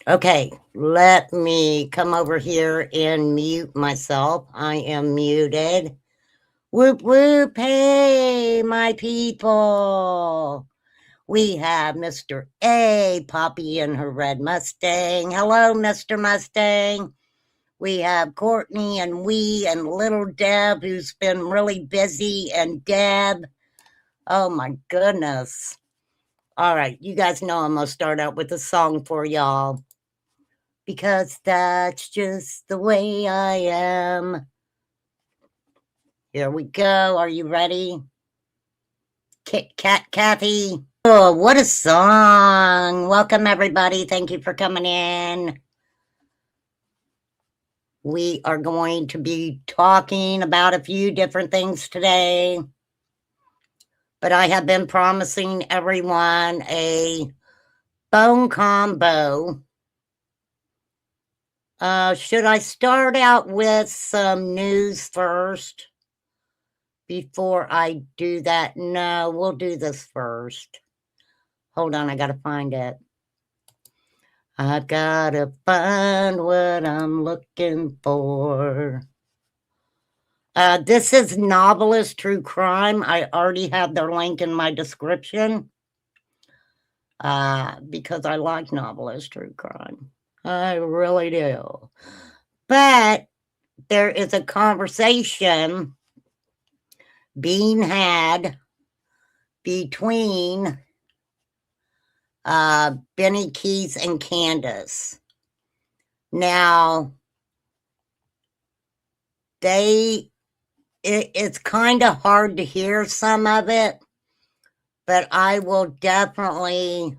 Okay, let me come over here and mute myself. I am muted. Whoop whoop, hey, my people. We have Mr. A, Poppy in her red Mustang. Hello, Mr. Mustang. We have Courtney and little Deb, who's been really busy, and Deb. Oh my goodness. All right, you guys know I'm going to start out with a song for y'all, because that's just the way I am. Here we go. Are you ready? Kit Kat Kathy. Oh, what a song. Welcome, everybody. Thank you for coming in. We are going to be talking about a few different things today, but I have been promising everyone a bone combo. Should I start out with some news first before I do that? No, we'll do this first. Hold on, I gotta find it. I gotta find what I'm looking for. This is Novelist True Crime. I already have their link in my description because I like Novelist True Crime. I really do. But there is a conversation being had between Benny Keys and Candace. Now, it's kind of hard to hear some of it, but I will definitely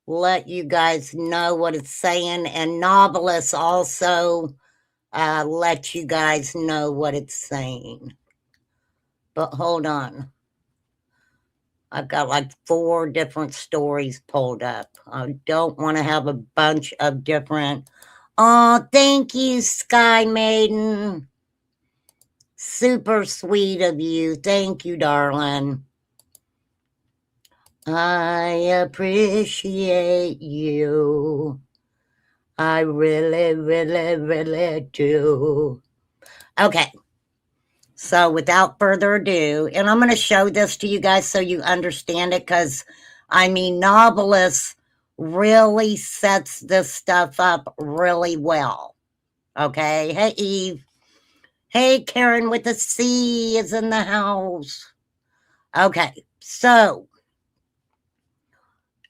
let you guys know what it's saying, and Novelists also let you guys know what it's saying. But hold on. I've got like 4 different stories pulled up. I don't want to have a bunch of different. Oh, thank you, Sky Maiden. Super sweet of you. Thank you, darling. I appreciate you. I really, really, really do. Okay. So without further ado, and I'm going to show this to you guys so you understand it, because, I mean, Novelist really sets this stuff up really well. Okay? Hey, Eve. Hey, Karen with the C is in the house. Okay, so,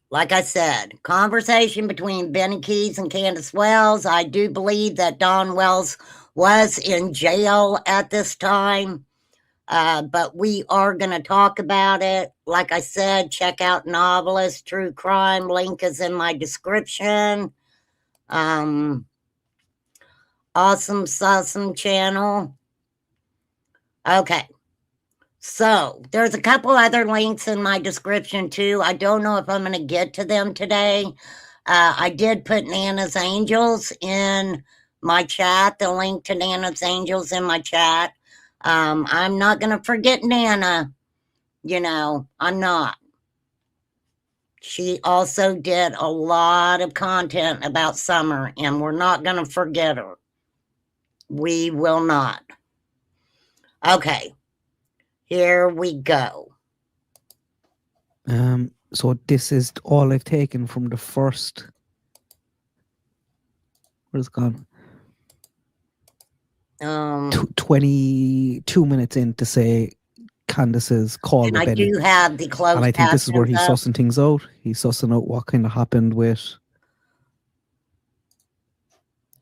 like I said, conversation between Benny Keys and Candace Wells. I do believe that Don Wells was in jail at this time. But we are going to talk about it. Like I said, check out Novelist True Crime. Link is in my description. Awesome Sussum channel. Okay. So there's a couple other links in my description too. I don't know if I'm going to get to them today. I did put Nana's Angels in my chat, the link to Nana's Angels in my chat. I'm not going to forget Nana. You know, I'm not. She also did a lot of content about summer, and we're not going to forget her. We will not. Okay, here we go. So this is all I've taken from the first. Where's it gone? 22 minutes in to say Candace's call and with I Benny. do have the closed and I think this is where he's up. sussing things out. He's sussing out what kind of happened with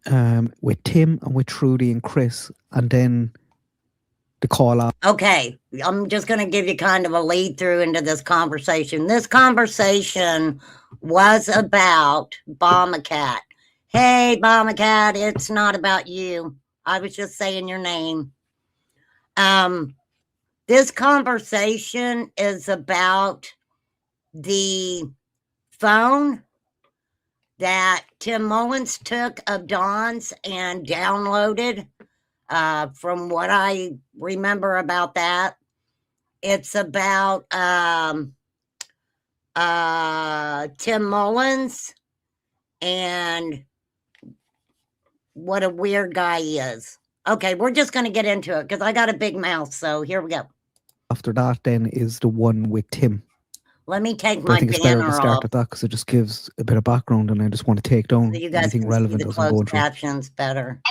Tim and with Trudy and Chris, and then the call out. Okay, I'm just going to give you kind of a lead through into this conversation. This conversation was about Bombacat. Hey, Bombacat, it's not about you. I was just saying your name. This conversation is about the phone that Tim Mullins took of Dawn's and downloaded. From what I remember about that, it's about Tim Mullins and what a weird guy he is. Okay, we're just going to get into it because I got a big mouth, so here we go. After that then is the one with Tim. Let me take But I my think it's better to banner start off at that because it just gives a bit of background, and I just want to take down so you guys anything can see relevant the as I'm going closed through. captions better.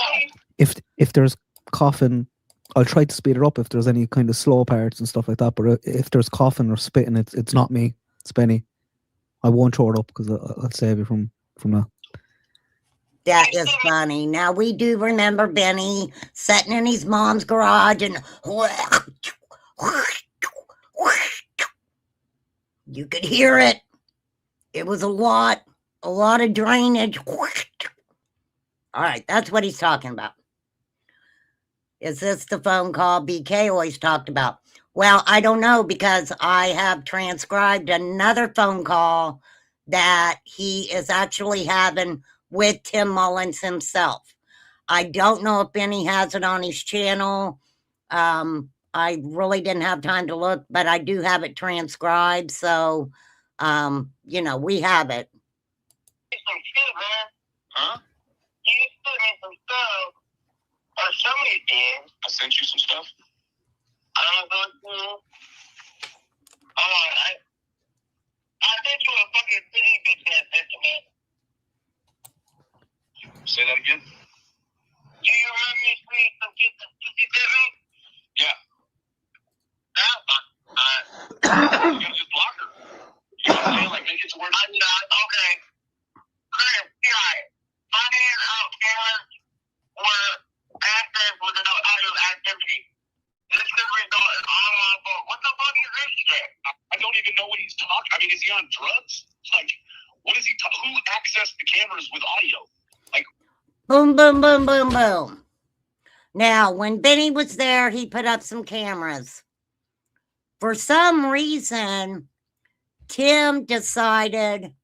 If there's coughing, I'll try to speed it up if there's any kind of slow parts and stuff like that. But if there's coughing or spitting, it's not me. It's Benny. I won't throw it up because I'll save you from that. That is funny. Now, we do remember Benny sitting in his mom's garage and you could hear it. It was a lot of drainage. All right, that's what he's talking about. Is this the phone call BK always talked about? Well, I don't know, because I have transcribed another phone call that he is actually having with Tim Mullins himself. I don't know if Benny has it on his channel. I really didn't have time to look, but I do have it transcribed. So, you know, we have it. Some shit, man. Huh? You sent me some stuff. Or somebody did. I sent you some stuff? I don't know who. I sent you a fucking city bitch that sent to me. Say that again? Do you remember me saying some shit that you sent me? Yeah. You gotta just block her. You know what I'm saying? Like, make it to where I'm not. Okay. Chris, yeah. My name out there were active without other activity. This could result in all our vote. What the fuck is this shit? I don't even know what he's talking. I mean, is he on drugs? Like, what is he? Who accessed the cameras with audio? Like, boom, boom, boom, boom, boom. Now, when Benny was there, he put up some cameras. For some reason, Tim decided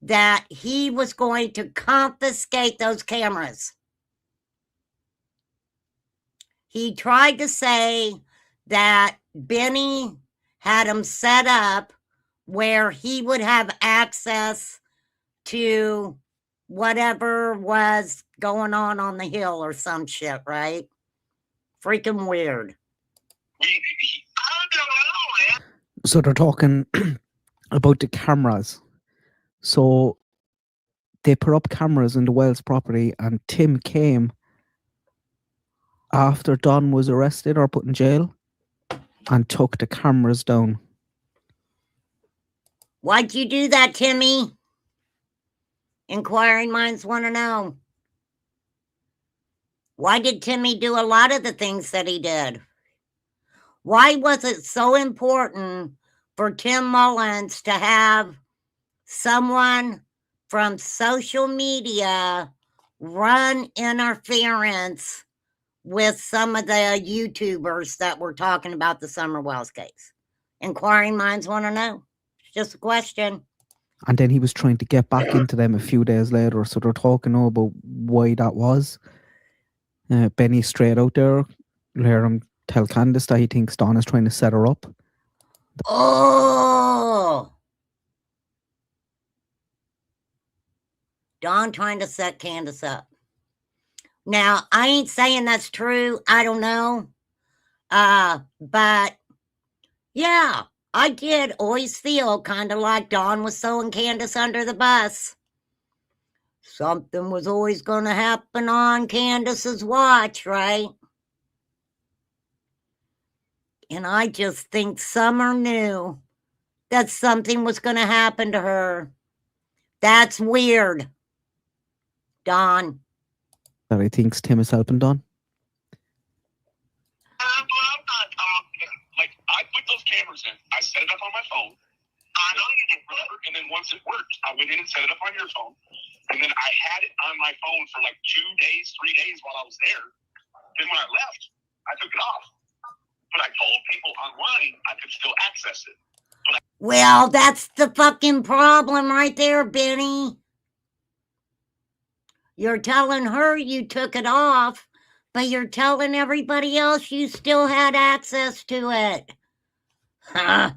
that he was going to confiscate those cameras. He tried to say that Benny had him set up where he would have access to whatever was going on the hill or some shit, right? Freaking weird. So they're talking about the cameras. So they put up cameras in the Wells property, and Tim came after Don was arrested or put in jail and took the cameras down. Why'd you do that, Timmy? Inquiring minds want to know. Why did Timmy do a lot of the things that he did? Why was it so important for Tim Mullins to have someone from social media run interference with some of the YouTubers that were talking about the Summer Wells case? Inquiring minds want to know. It's just a question. And then he was trying to get back into them a few days later. So they're talking about why that was. Benny straight out there, hear him tell Candace that he thinks Don is trying to set her up. Oh! Don trying to set Candace up. Now, I ain't saying that's true. I don't know. But yeah, I did always feel kind of like Don was throwing Candace under the bus. Something was always going to happen on Candace's watch, right? And I just think Summer knew that something was going to happen to her. That's weird. Don. That he thinks Tim is helping Don. Like, I put those cameras in. I set it up on my phone. I know you did, remember? And then once it worked, I went in and set it up on your phone. And then I had it on my phone for like 2 days, 3 days while I was there. Then when I left, I took it off. But I told people online I could still access it. Well, that's the fucking problem right there, Benny. You're telling her you took it off, but you're telling everybody else you still had access to it. Huh?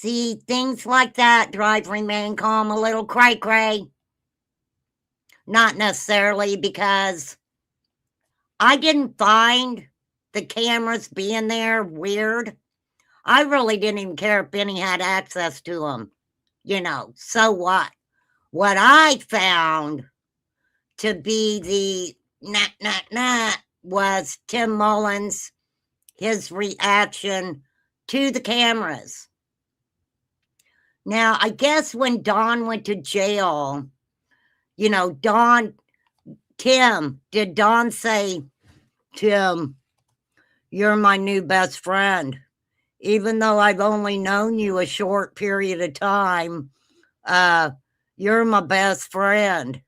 See, things like that drive Remain Calm a little cray-cray. Not necessarily because I didn't find the cameras being there weird. I really didn't even care if Benny had access to them. You know, so what? What I found to be the was Tim Mullins, his reaction to the cameras. Now, I guess when Don went to jail, you know, did Don say, Tim, you're my new best friend. Even though I've only known you a short period of time, you're my best friend.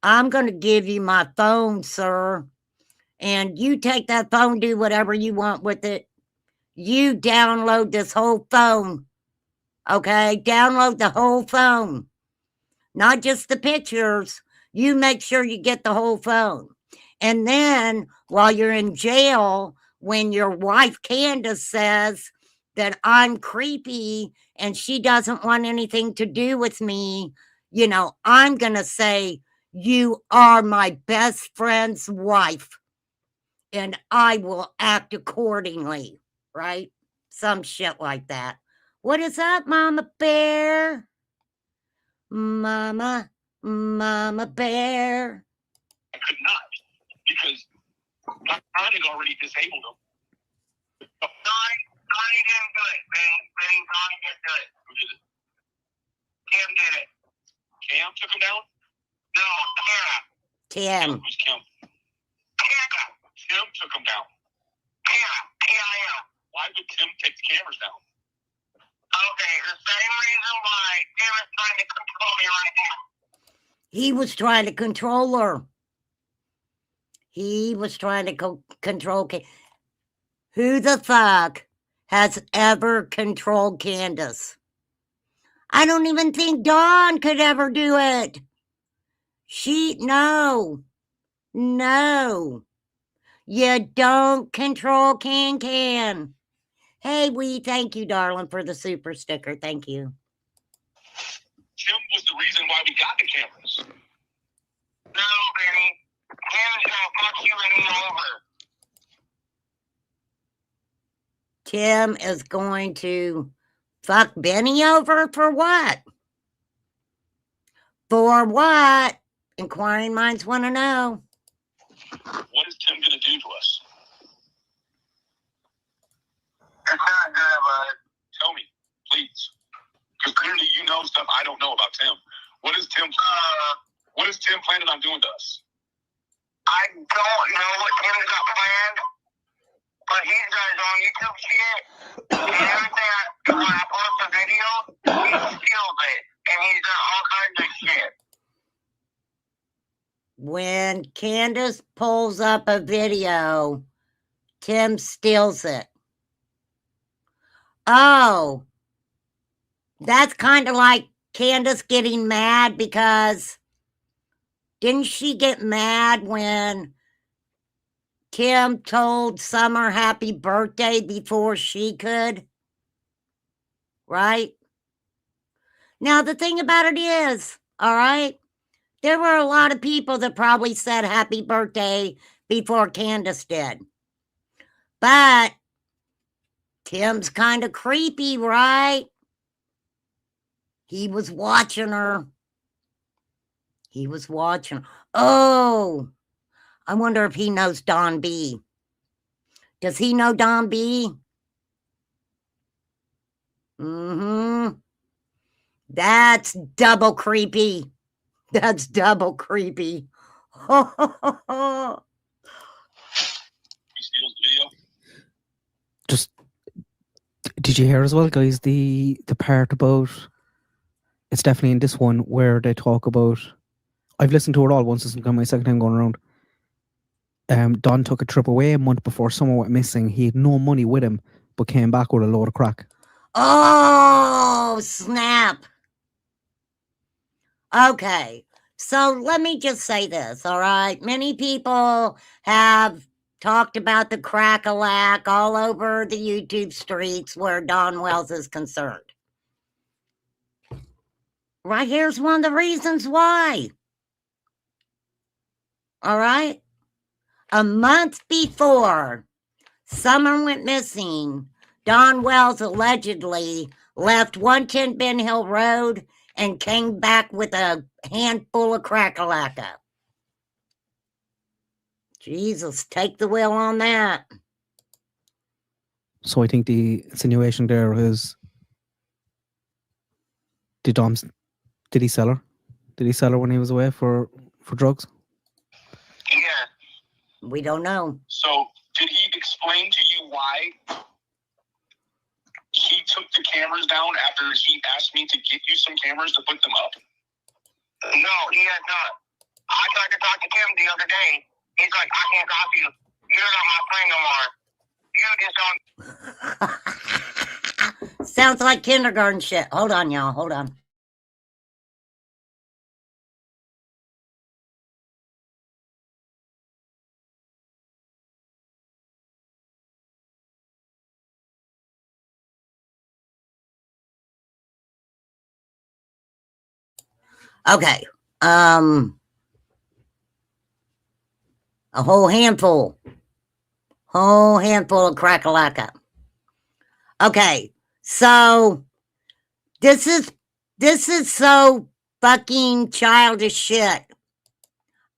I'm going to give you my phone, sir. And you take that phone, do whatever you want with it. You download this whole phone. Okay? Download the whole phone. Not just the pictures. You make sure you get the whole phone. And then while you're in jail, when your wife Candace says that I'm creepy and she doesn't want anything to do with me, you know, I'm going to say, you are my best friend's wife. And I will act accordingly, right? Some shit like that. What is up, Mama Bear? Mama Bear. I could not, because Donnie had already disabled him. Donnie didn't do it, Donnie didn't do it. Who did it? Cam did it. Cam took him down? No, Tim. Who's Cam? Tim took him down. Tim. Why would Tim take the cameras down? Okay, the same reason why Tim is trying to control me right now. He was trying to control her. He was trying to control. Who the fuck has ever controlled Candace? I don't even think Dawn could ever do it. No. You don't control Can. Hey, thank you, darling, for the super sticker. Thank you. Tim was the reason why we got the cameras. No, Benny. Tim's gonna fuck you and me over. Tim is going to fuck Benny over for what? For what? Inquiring minds want to know. What is Tim going to do to us? It's not good, bud. Tell me, please. Because clearly you know stuff I don't know about Tim. What is Tim planning on doing to us? I don't know what Tim's got planned, but he's got his own YouTube shit. And everything when I post a video, he steals it. And he's done all kinds of shit. When Candace pulls up a video, Tim steals it. Oh, that's kind of like Candace getting mad because didn't she get mad when Tim told Summer happy birthday before she could? Right? Now, the thing about it is, all right, there were a lot of people that probably said happy birthday before Candace did. But Tim's kind of creepy, right? He was watching her. Oh, I wonder if he knows Don B. Does he know Don B? That's double creepy. That's double creepy. He steals the video. Just did you hear as well, guys, the part about, it's definitely in this one where they talk about, I've listened to it all once, this is my second time going around. Don took a trip away a month before someone went missing. He had no money with him, but came back with a load of crack. Oh, snap. Okay, so let me just say this, all right? Many people have talked about the crack-a-lack all over the YouTube streets where Don Wells is concerned. Right here's one of the reasons why. All right? A month before Summer went missing, Don Wells allegedly left 110 Ben Hill Road and came back with a handful of crack-a-lacka. Jesus, take the wheel on that. So I think the insinuation there is, did he sell her? Did he sell her when he was away for drugs? Yeah. We don't know. So, did he explain to you why he took the cameras down after he asked me to get you some cameras to put them up? No, he has not. I tried to talk to Tim the other day. He's like, I can't talk to you. You're not my friend no more. You just don't. Sounds like kindergarten shit. Hold on, y'all. Hold on. Okay. A whole handful of crack-a-lacka. Okay, so this is so fucking childish shit.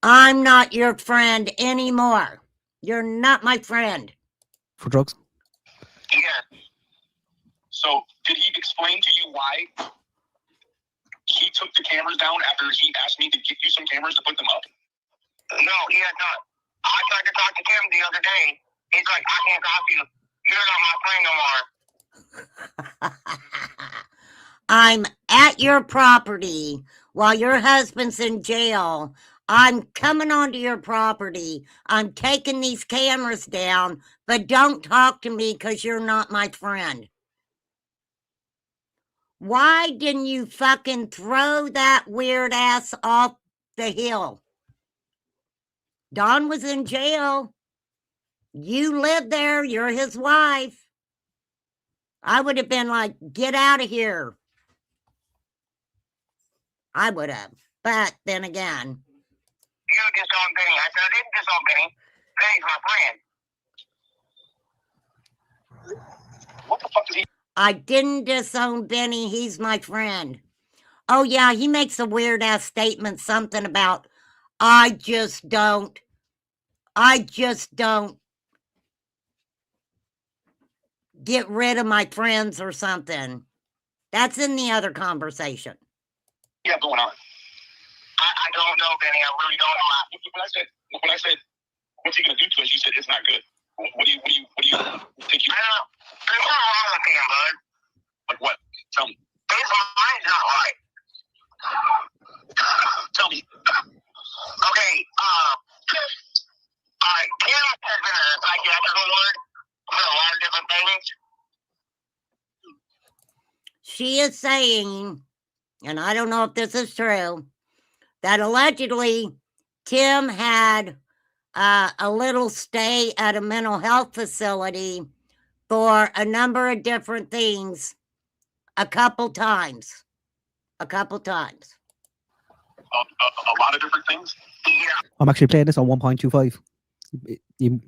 I'm not your friend anymore. You're not my friend. For drugs? Yeah. So, did he explain to you why he took the cameras down after he asked me to get you some cameras to put them up? No, he has not. I tried to talk to Tim the other day. He's like, I can't talk to you. You're not my friend no more. I'm at your property while your husband's in jail. I'm coming onto your property. I'm taking these cameras down, but don't talk to me because you're not my friend. Why didn't you fucking throw that weird ass off the hill? Don was in jail. You live there. You're his wife. I would have been like, get out of here. I would have. But then again. You disown Benny. I said I didn't disown Benny. Benny's my friend. What the fuck is he? I didn't disown Benny. He's my friend. Oh, yeah, he makes a weird-ass statement, something about, I just don't get rid of my friends or something. That's in the other conversation. Yeah, going on. I don't know, Benny. I really don't know. When I said, what's he gonna do to us? You said it's not good. What do you think? I don't know. There's something wrong with him, bud. Like what? Tell me. His mind's not right. Tell me. Okay. All right. Kim has been a psychiatric ward for a lot of different things. She is saying, and I don't know if this is true, that allegedly Tim had a little stay at a mental health facility for a number of different things a couple times. A lot of different things? Yeah. I'm actually playing this on 1.25. You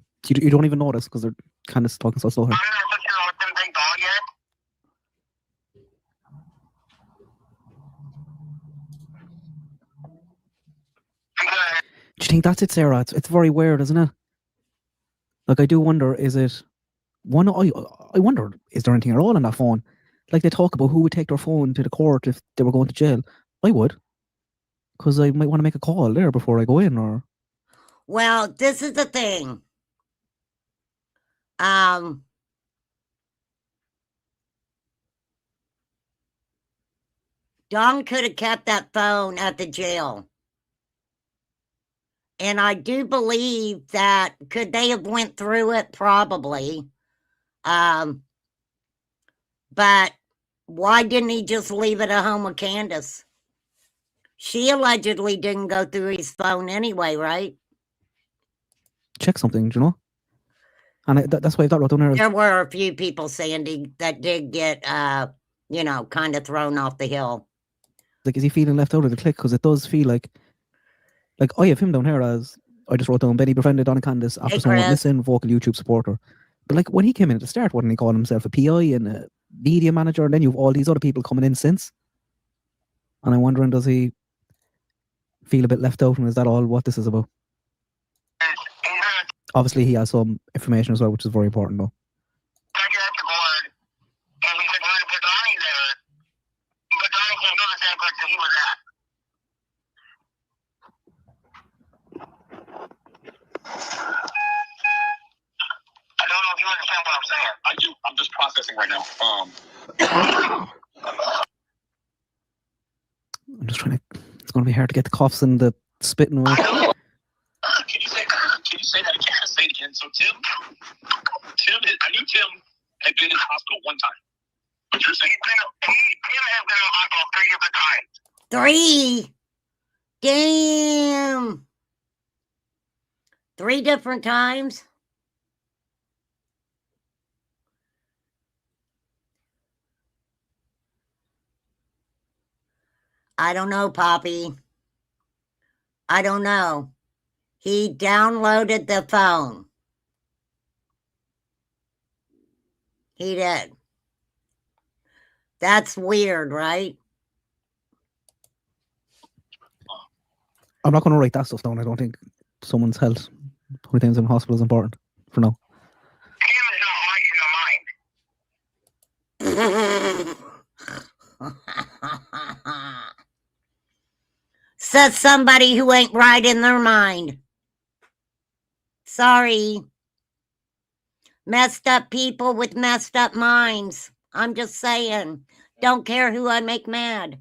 don't even notice because they're kind of talking so slow here. I'm not such an awesome big dog yet. Do you think that's it, Sarah? It's very weird, isn't it? Like, I do wonder, is it one? I wonder, is there anything at all on that phone? Like, they talk about who would take their phone to the court if they were going to jail. I would, because I might want to make a call there before I go in. Or Well, this is the thing. Don could have kept that phone at the jail. And I do believe that, could they have went through it? Probably. But why didn't he just leave it at home with Candace? She allegedly didn't go through his phone anyway, right? check something, do you know? And that's why I thought wrote down there. There were a few people, Sandy, that did get, kind of thrown off the hill. Like, is he feeling left out of the clique? Because it does feel like I have him down here as, I just wrote down, Benny befriended Donna Candice after Hey, someone Chris. missing, vocal YouTube supporter. But like, when he came in at the start, wasn't he calling himself a PI and a media manager? And then you've all these other people coming in since. And I'm wondering, does he feel a bit left out? And is that all what this is about? Obviously, he has some information as well, which is very important, though. I don't know if you understand what I'm saying. I do. I'm just processing right now. I'm just trying to. It's going to be hard to get the coughs and the spitting away. Can you say that again? Say it again. So Tim, I knew Tim had been in the hospital one time. But you're saying Tim has been in the hospital 3 different times. 3? Damn. 3 different times? I don't know, Poppy. I don't know. He downloaded the phone. He did. That's weird, right? I'm not going to write that stuff down. I don't think someone's health, how many times in the hospital, is important for now. Tim is not right in the mind. Says somebody who ain't right in their mind. Sorry. Messed up people with messed up minds. I'm just saying. Don't care who I make mad.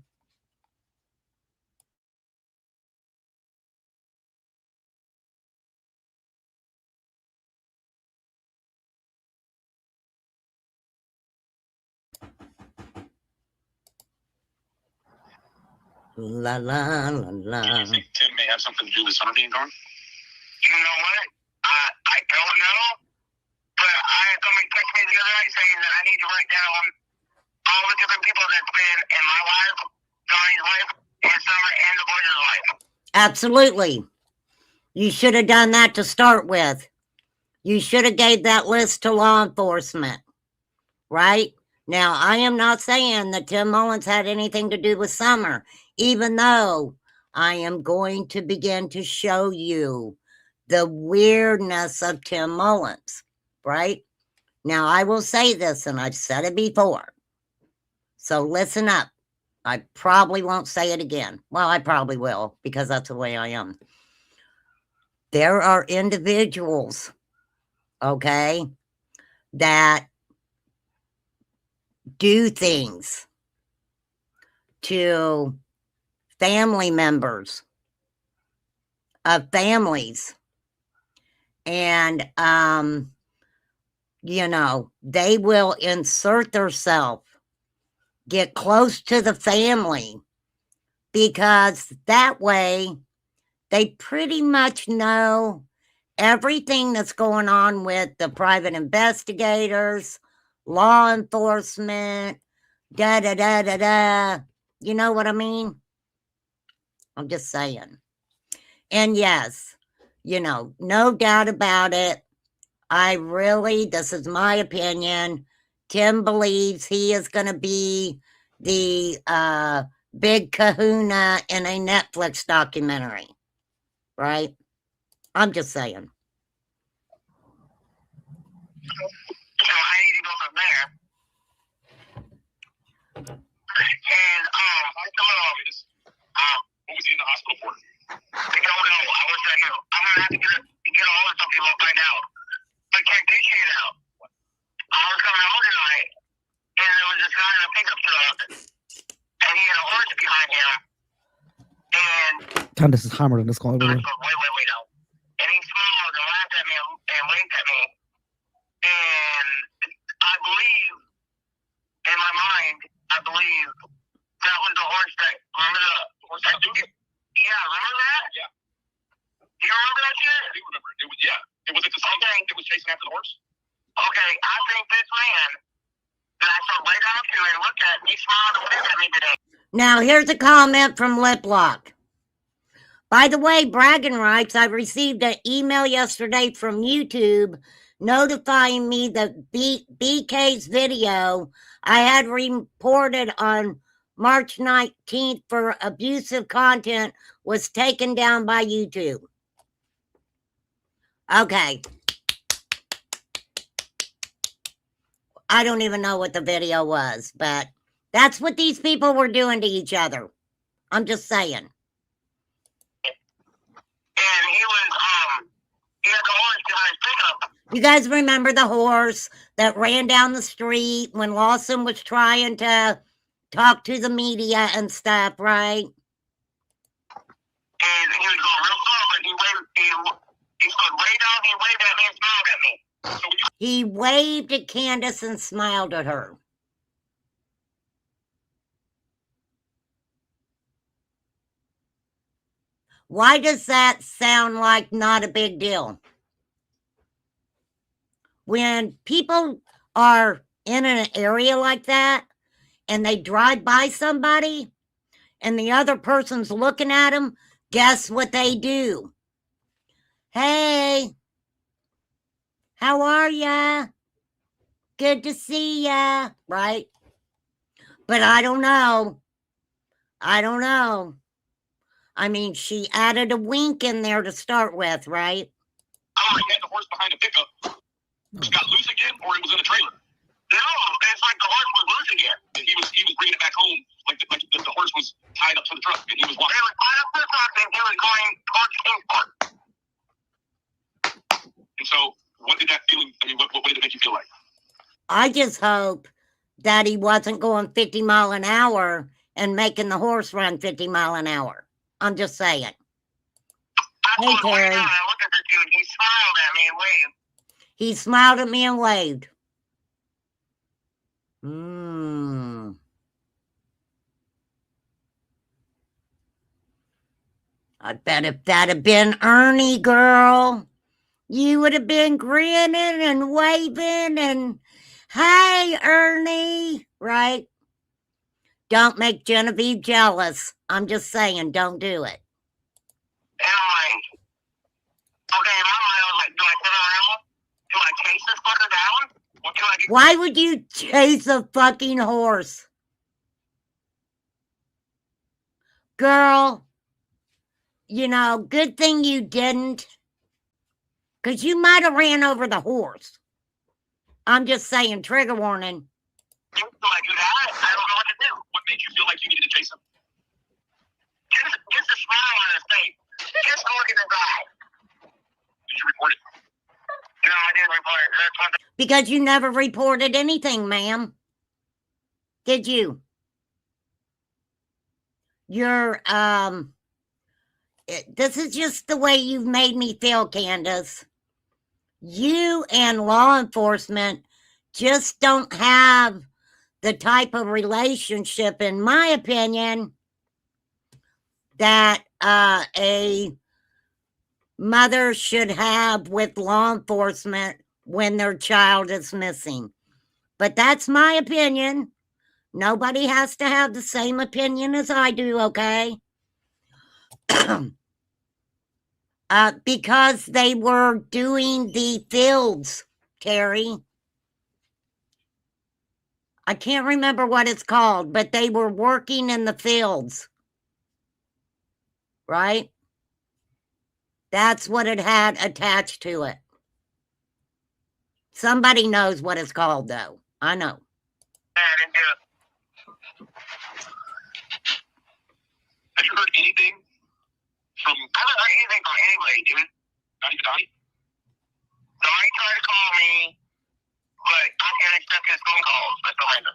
La la la la. You think Tim may have something to do with Summer being gone? You know what? I don't know. But I had somebody text me the other night saying that I need to write down all the different people that's been in my life, Donnie's life, and Summer, and the boys' life. Absolutely. You should have done that to start with. You should have gave that list to law enforcement. Right? Now, I am not saying that Tim Mullins had anything to do with Summer, even though I am going to begin to show you the weirdness of Tim Mullins, right? Now, I will say this, and I've said it before, so listen up. I probably won't say it again. Well, I probably will, because that's the way I am. There are individuals, okay, that do things to family members of families, and you know, they will insert themselves, get close to the family, because that way they pretty much know everything that's going on with the private investigators, law enforcement, da da da da da. You know what I mean? I'm just saying. And yes, you know, no doubt about it. This is my opinion, Tim believes he is going to be the big kahuna in a Netflix documentary, right? I'm just saying. So I need to go from there. And what was he in the hospital for? I don't know. I wish I knew. I'm gonna have to get a hold of some people and find out. But check this shit out. I was coming home tonight, and there was this guy in a pickup truck, and he had a horse behind him. And Candice is hammered in this call. wait now. And he smiled and laughed at me and winked at me. And I believe, in my mind, that was the horse that, remember the horse that dude? Yeah, remember that? Yeah. Do you remember that shit? I do remember it. It was, yeah. It was at the same thing. It was chasing after the horse? Okay, I think this man that I saw right up to and looked at, he smiled and winked at me today. Now, here's a comment from Liplock. By the way, bragging rights, I received an email yesterday from YouTube notifying me that BK's video I had reported on March 19th for abusive content was taken down by YouTube. Okay. I don't even know what the video was, but that's what these people were doing to each other. I'm just saying. And he had the horse behind his pickup. You guys remember the horse that ran down the street when Lawson was trying to talk to the media and stuff, right? And he was going real slow, but he stood way down, he waved at me and smiled at me. So He waved at Candace and smiled at her. Why does that sound like not a big deal? When people are in an area like that and they drive by somebody and the other person's looking at them, guess what they do? Hey, how are ya? Good to see ya, right? But I don't know. I don't know. I mean, she added a wink in there to start with, right? he had the horse behind a pickup. It got loose again, or it was in a trailer. No, it's like the horse was loose again. And he was bringing it back home, like the horse was tied up to the truck, and he was walking. He was tied up to the truck, and he was going towards Kingsport. And so, what did that feeling? I mean, what did it make you feel like? I just hope that he wasn't going 50 mile an hour and making the horse run 50 mile an hour. I'm just saying. Hey, Terry. I looked at this dude. He smiled at me and waved. He smiled at me and waved. I bet if that had been Ernie, girl, you would have been grinning and waving and, hey, Ernie, right? Don't make Genevieve jealous. I'm just saying, don't do it. And I'm like, okay, in my mind, I was like, do I turn around? Do I chase this fucker down? What do I do? Why would you chase a fucking horse? Girl, you know, good thing you didn't. Because you might have ran over the horse. I'm just saying, trigger warning. Do I do that? I don't know what to do. What made you feel like you needed to chase him? Just a smile on his face. Just look in his eye. Did you report it? No, I didn't report it. That's what Because you never reported anything, ma'am. Did you? You're, this is just the way you've made me feel, Candace. You and law enforcement just don't have the type of relationship, in my opinion, that a mother should have with law enforcement when their child is missing. But that's my opinion. Nobody has to have the same opinion as I do, okay? Because they were doing the fields, Terry. I can't remember what it's called, but they were working in the fields. Right? That's what it had attached to it. Somebody knows what it's called, though. I know. I didn't do it. Have you heard anything from... I haven't heard anything from anybody, dude. Not even Donnie? Donnie tried to call me, but I can't accept his phone calls. That's the reason.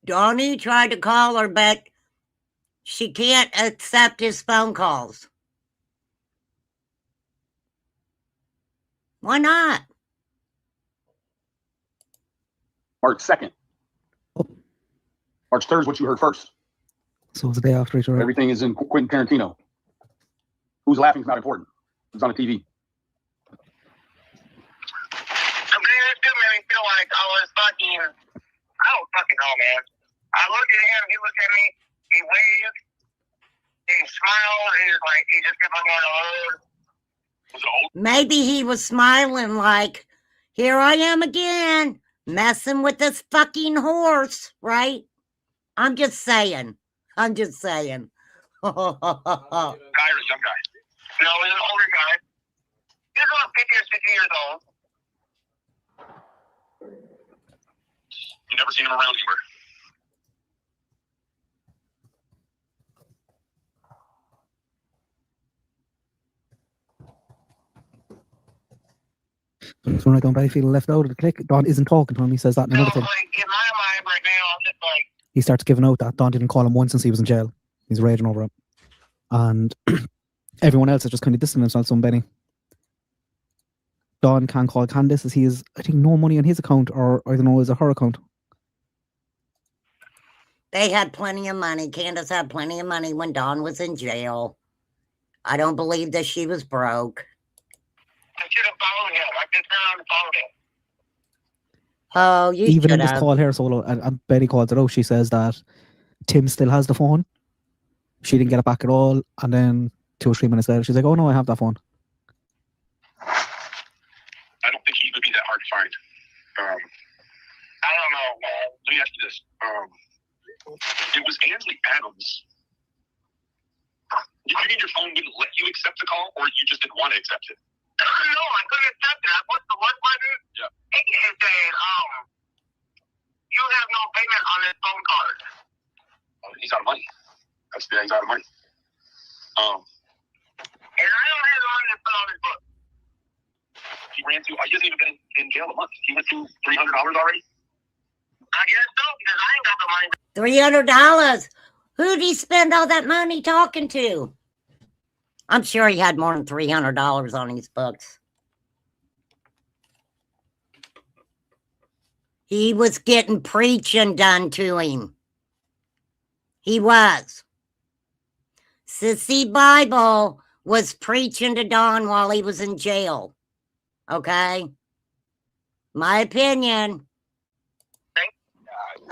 Donnie tried to call her, but she can't accept his phone calls. Why not? March 2nd. Oh. March 3rd is what you heard first. So it's the day after each other. Everything is in Quentin Tarantino. Who's laughing is not important. It's on the TV. I mean, it still made me feel like I was fucking... I don't fucking know, man. I looked at him, he looked at me, he waved, he smiled, he was like, he just kept on going on. Was it old? Maybe he was smiling like, here I am again, messing with this fucking horse, right? I'm just saying. I'm just saying. Guy or some guy? No, he's an older guy. He's about 50 or 60 years old. You never seen him around anywhere? So when I don't really feel left out of the clique, Don isn't talking to him. He says that in another thing. Like, in my mind right now, I'm just like... He starts giving out that Don didn't call him once since he was in jail. He's raging over it. And everyone else is just kind of distancing themselves from Benny. Don can't call Candice as he has, I think, no money on his account, or I don't know, is it her account? They had plenty of money. Candace had plenty of money when Dawn was in jail. I don't believe that she was broke. I should have followed him. I just went on and followed him. Oh, you Even in should this have. call here, Solo, and Benny calls it out, she says that Tim still has the phone. She didn't get it back at all. And then 2 or 3 minutes later, she's like, oh no, I have that phone. I don't think he would be that hard to find. I don't know. Let me ask you this. It was Ansley Adams. Did you mean your phone wouldn't let you accept the call, or you just didn't want to accept it? No, I couldn't accept it. I pushed the one button. Yeah. It said, you have no payment on this phone card. Oh, he's out of money. He's out of money. And I don't have the money to put on his book. He ran through, he hasn't even been in jail a month. He went through $300 already? I guess so, because I ain't got the money. $300. Who'd he spend all that money talking to? I'm sure he had more than $300 on his books. He was getting preaching done to him. He was. Sissy Bible was preaching to Don while he was in jail. Okay? My opinion.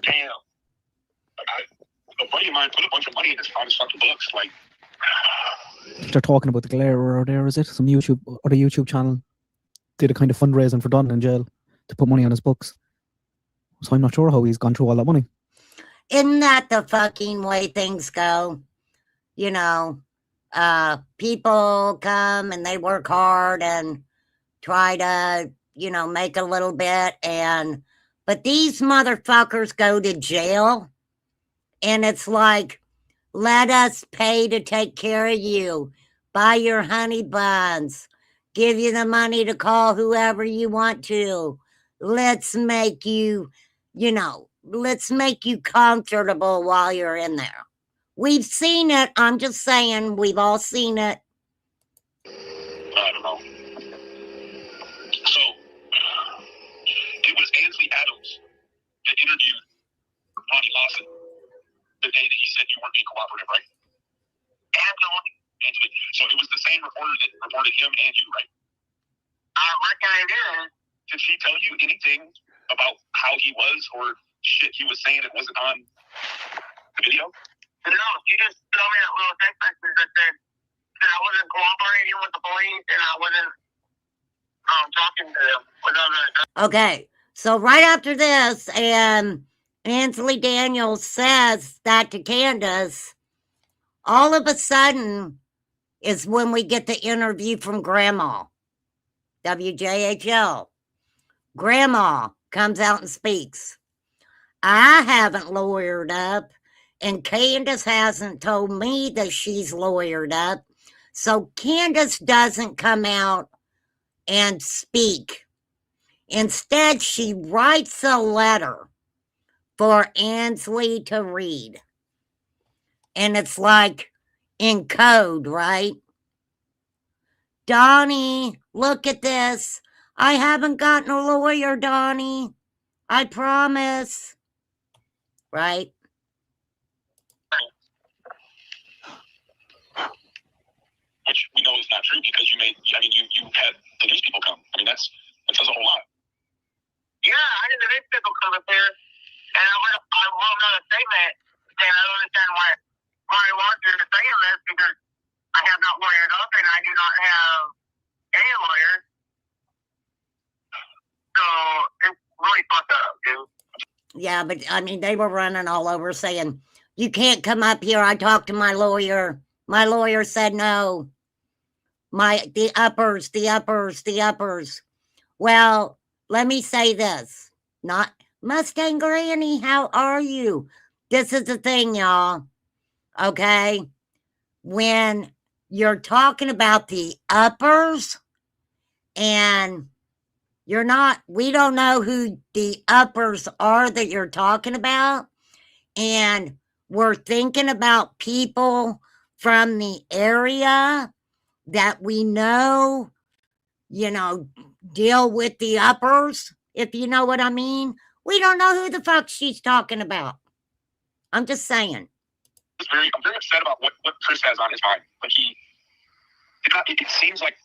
Damn. A buddy of mine put a bunch of money in his fucking books. Like, They're talking about the Glare or there, is it? Some YouTube, or the YouTube channel did a kind of fundraising for Don in jail to put money on his books. So I'm not sure how he's gone through all that money. Isn't that the fucking way things go? You know, people come and they work hard and try to, you know, make a little bit, but these motherfuckers go to jail and it's like, let us pay to take care of you, buy your honey buns, give you the money to call whoever you want to. Let's make you, you know, let's make you comfortable while you're in there. We've seen it. I'm just saying, we've all seen it. I don't know. So, it was Ansley Adams that interviewed Ronnie Lawson the day that he said you weren't being cooperative, right? Absolutely. So it was the same reporter that reported him and you, right? I reckon it is. Did she tell you anything about how he was or shit he was saying that wasn't on the video? No, she just told me that little text message that said that I wasn't cooperating with the police and I wasn't talking to them. Okay, so right after this, and Ansley Daniels says that to Candace, all of a sudden is when we get the interview from Grandma, WJHL. Grandma comes out and speaks. I haven't lawyered up, and Candace hasn't told me that she's lawyered up, so Candace doesn't come out and speak. Instead, she writes a letter for Ansley to read. And it's like in code, right? Donnie, look at this. I haven't gotten a lawyer, Donnie. I promise. Right? Which we know is not true because you had the news people come. I mean, that says a whole lot. Yeah, I had the news people come up there, and I I wrote another statement saying I don't understand why Marty Walker is saying this because I have not lawyered up and I do not have a lawyer. So it's really fucked up, dude. Yeah, but I mean, they were running all over saying, you can't come up here. I talked to my lawyer. My lawyer said no. The uppers. Well, let me say this. Not Mustang Granny, how are you? This is the thing, y'all. Okay? When you're talking about the uppers and we don't know who the uppers are that you're talking about. And we're thinking about people from the area that we know, deal with the uppers, if you know what I mean. We don't know who the fuck she's talking about. I'm just saying. I'm very upset about what Chris has on his mind. Like it seems like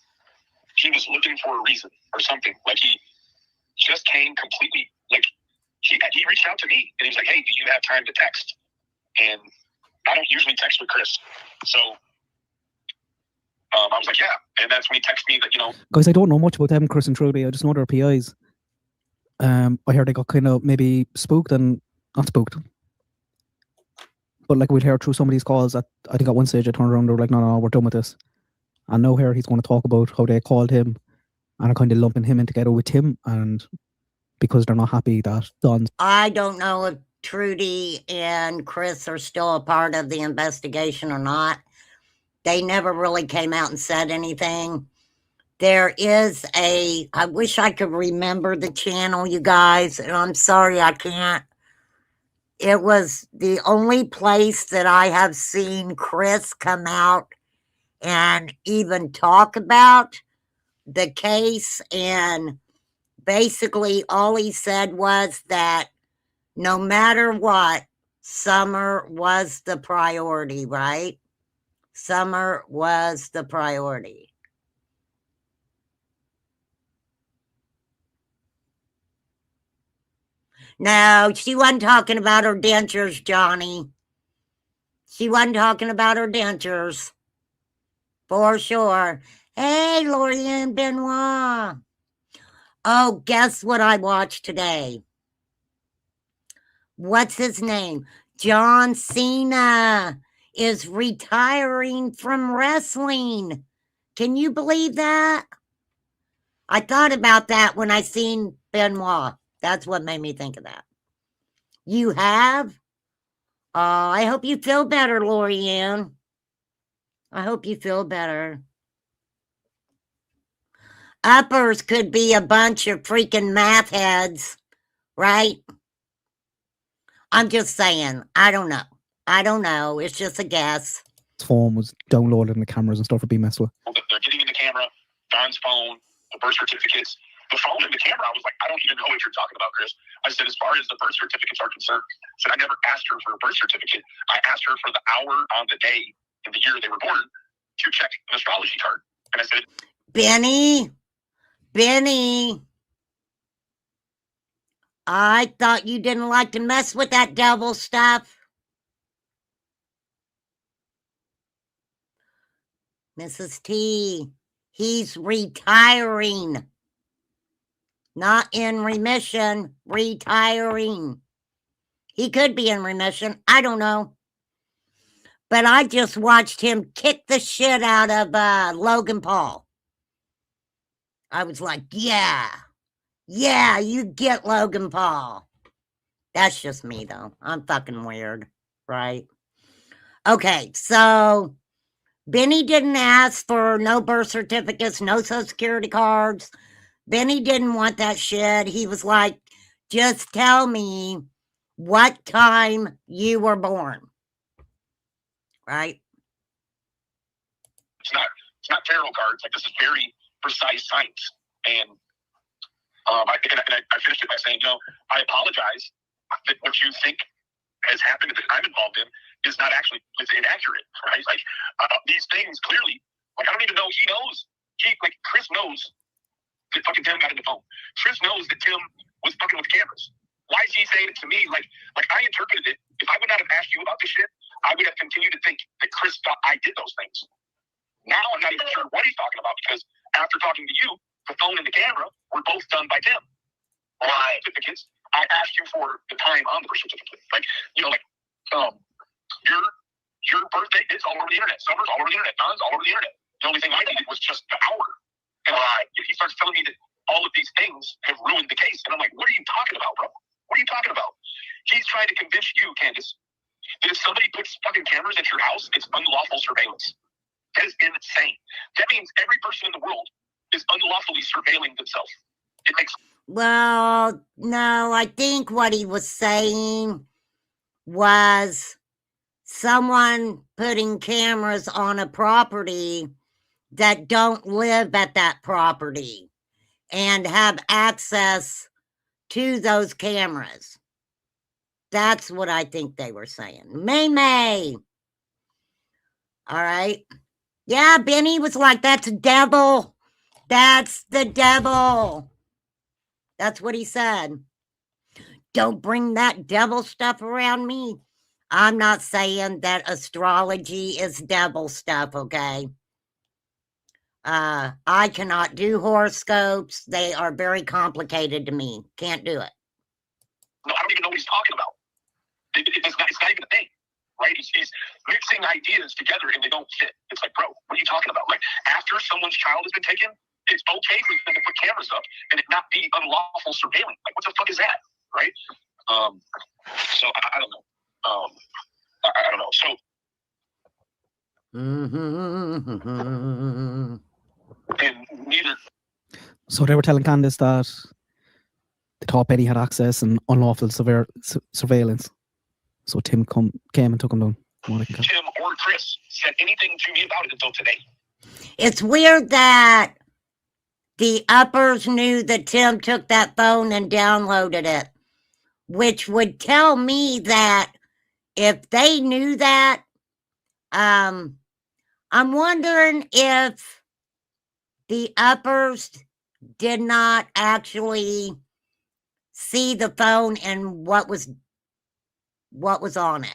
he was looking for a reason or something. Like he just came completely, like he reached out to me and he was like, hey, do you have time to text? And I don't usually text with Chris. So I was like, yeah. And that's when he texted me that, Guys, I don't know much about them, Chris and Trudy. I just know they're PIs. I heard they got kind of maybe spooked and not spooked. But like we'd hear through some of these calls that I think at one stage I turned around, they were like, no, we're done with this. And now here he's going to talk about how they called him and are kind of lumping him in together with Tim, and because they're not happy that Don's. I don't know if Trudy and Chris are still a part of the investigation or not. They never really came out and said anything. There is I wish I could remember the channel, you guys, and I'm sorry I can't. It was the only place that I have seen Chris come out and even talk about the case. And basically all he said was that no matter what, Summer was the priority, right? Summer was the priority. No, she wasn't talking about her dentures, Johnny. She wasn't talking about her dentures. For sure. Hey, Lorianne Benoit. Oh, guess what I watched today? What's his name? John Cena is retiring from wrestling. Can you believe that? I thought about that when I seen Benoit. That's what made me think of that. You have? Oh, I hope you feel better, Lorianne. I hope you feel better. Uppers could be a bunch of freaking math heads, right? I'm just saying. I don't know. It's just a guess. His phone was downloading the cameras and stuff would be messed with. They're getting in the camera, Don's phone, the birth certificates. The phone and the camera, I was like, I don't even know what you're talking about, Chris. I said, as far as the birth certificates are concerned, I said, I never asked her for a birth certificate. I asked her for the hour on the day and the year they were born to check an astrology chart. And I said, Benny, I thought you didn't like to mess with that devil stuff. Mrs. T, he's retiring. Not in remission, retiring. He could be in remission. I don't know. But I just watched him kick the shit out of Logan Paul. I was like, yeah, you get Logan Paul. That's just me, though. I'm fucking weird, right? Okay, so Benny didn't ask for no birth certificates, no social security cards. Benny didn't want that shit. He was like, just tell me what time you were born. Right? It's not tarot cards. Like, this is very precise science. And I finished it by saying, I apologize that what you think has happened that I'm involved in is not actually, it's inaccurate, right? Like, these things clearly, like, I don't even know, he knows. Chris knows that fucking Tim got in the phone. Chris knows that Tim was fucking with the cameras. why is he saying it to me? Like I interpreted it. If I would not have asked you about this shit, I would have continued to think that Chris thought I did those things. Now I'm not even sure what he's talking about because after talking to you, the phone and the camera were both done by Tim. Why? Certificates. I asked you for the time on the birth certificate. Like, your birthday is all over the internet. Summer's all over the internet. Don's all over the internet. The only thing I needed was just the hour. And he starts telling me that all of these things have ruined the case. And I'm like, what are you talking about, bro? What are you talking about? He's trying to convince you, Candace, that if somebody puts fucking cameras at your house, it's unlawful surveillance. That is insane. That means every person in the world is unlawfully surveilling themselves. It makes... Well, no, I think what he was saying was someone putting cameras on a property that don't live at that property and have access to those cameras. That's what I think they were saying. May. All right. Yeah, Benny was like, that's the devil. That's the devil. That's what he said. Don't bring that devil stuff around me. I'm not saying that astrology is devil stuff, okay? I cannot do horoscopes. They are very complicated to me. Can't do it. No, I don't even know what he's talking about. It's not even a thing, right? He's mixing ideas together and they don't fit. It's like, bro, what are you talking about? Like, after someone's child has been taken, it's okay for them to put cameras up and it not be unlawful surveillance. Like, what the fuck is that, right? So I don't know. I don't know. So. And neither. So they were telling Candace that they thought Benny had access and unlawful surveillance. So Tim came and took him down. Tim or Chris said anything to me about it until today. It's weird that the uppers knew that Tim took that phone and downloaded it, which would tell me that if they knew that, I'm wondering if the uppers did not actually see the phone and what was on it.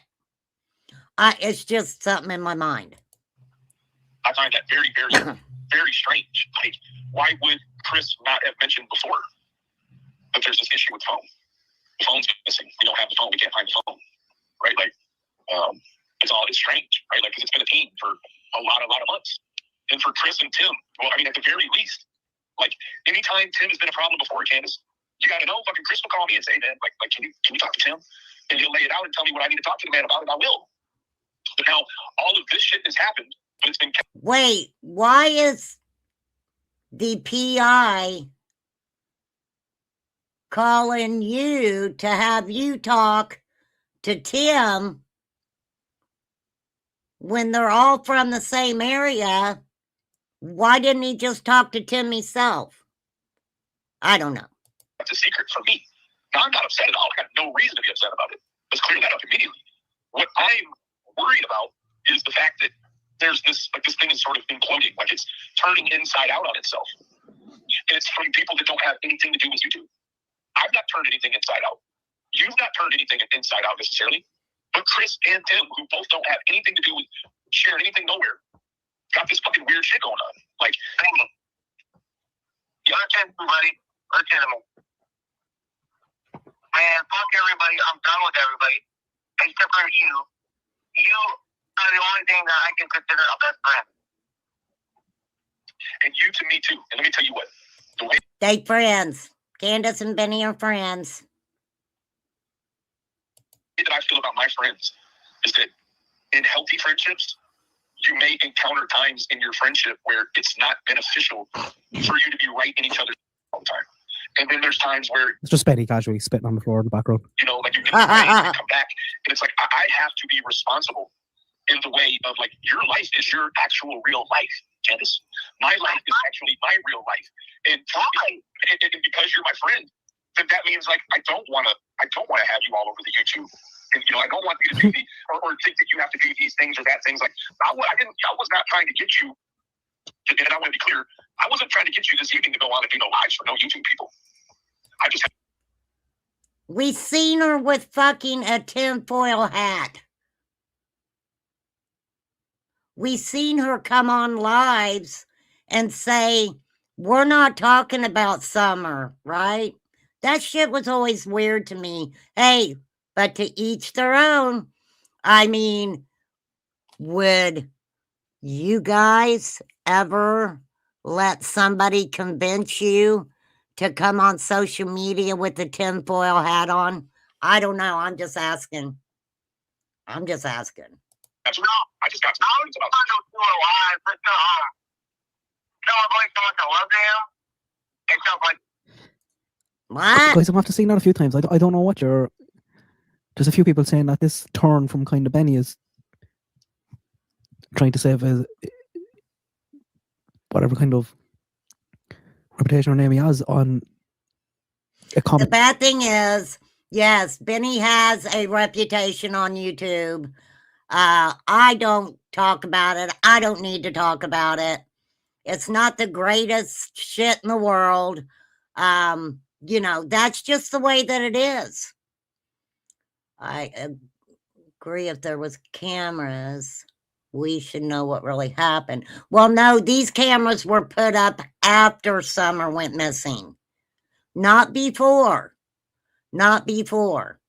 It's just something in my mind. I find that very, very, very strange. Like, why would Chris not have mentioned before that there's this issue with phone? The phone's missing. We don't have the phone. We can't find the phone, right? Like, it's strange, right? Like, because it's been a theme for a lot of months. And for Chris and Tim, well, I mean, at the very least, like, anytime Tim has been a problem before, Candace, you got to know, fucking Chris will call me and say, man, like, can you talk to Tim? And he'll lay it out and tell me what I need to talk to the man about, and I will. But now, all of this shit has happened, but it's been... Wait, why is the PI calling you to have you talk to Tim when they're all from the same area? Why didn't he just talk to Tim himself? I don't know. That's a secret from me. Now, I'm not upset at all. I got no reason to be upset about it. Let's clear that up immediately. What I'm worried about is the fact that there's this thing is sort of imploding, like it's turning inside out on itself. And it's from people that don't have anything to do with YouTube. I've not turned anything inside out. You've not turned anything inside out necessarily. But Chris and Tim, who both don't have anything to do with sharing anything nowhere, got this fucking weird shit going on. Like, you're buddy. Man, fuck everybody. I'm done with everybody. Except for you. You are the only thing that I can consider a best friend. And you to me too. And let me tell you what. The way they friends. Candace and Benny are friends. That I feel about my friends is that in healthy friendships, you may encounter times in your friendship where it's not beneficial for you to be right in each other all the time. And then there's times where it's just Benny casually spitting on the floor in the background. You know, like you get and come back, and it's like I have to be responsible in the way of like your life is your actual real life, Candace. My life is actually my real life, and because you're my friend, then that means like I don't want to have you all over the YouTube. And, you know, I don't want you to do or think that you have to do these things or that things. Like I was not trying to get you. And I want to be clear, I wasn't trying to get you this evening to go on and do no lives for no YouTube people. I just We seen her with fucking a tinfoil hat. We seen her come on lives and say, we're not talking about summer, right? That shit was always weird to me. Hey, but to each their own. I mean, would you guys ever let somebody convince you to come on social media with the tinfoil hat on? I don't know. I'm just asking. I'm just asking. No, I just got some I was questions about trying to do a live, but no, I'm going to love them and stuff like What? Guys, I'm after seeing that a few times. I don't know what you're. There's a few people saying that this turn from kind of Benny is trying to save his whatever kind of reputation or name he has on a The comment. bad thing is, yes, Benny has a reputation on YouTube. I don't talk about it. I don't need to talk about it. It's not the greatest shit in the world. You know, that's just the way that it is. I agree, if there was cameras, we should know what really happened. Well, no, these cameras were put up after Summer went missing. Not before. Not before.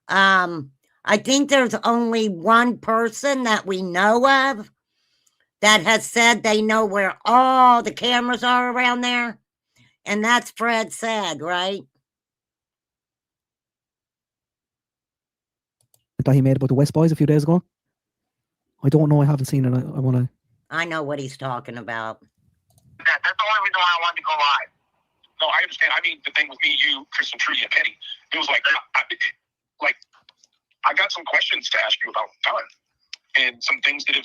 I think there's only one person that we know of that has said they know where all the cameras are around there, and that's Fred Said, right? That he made about the West Boys a few days ago. I don't know. I haven't seen it. I want to. I know what he's talking about. that. That's the only reason why I wanted to go live. No, I understand. I mean, the thing with me, you, Kristen, Trudy, and Penny, it was like, I got some questions to ask you about time and some things that have,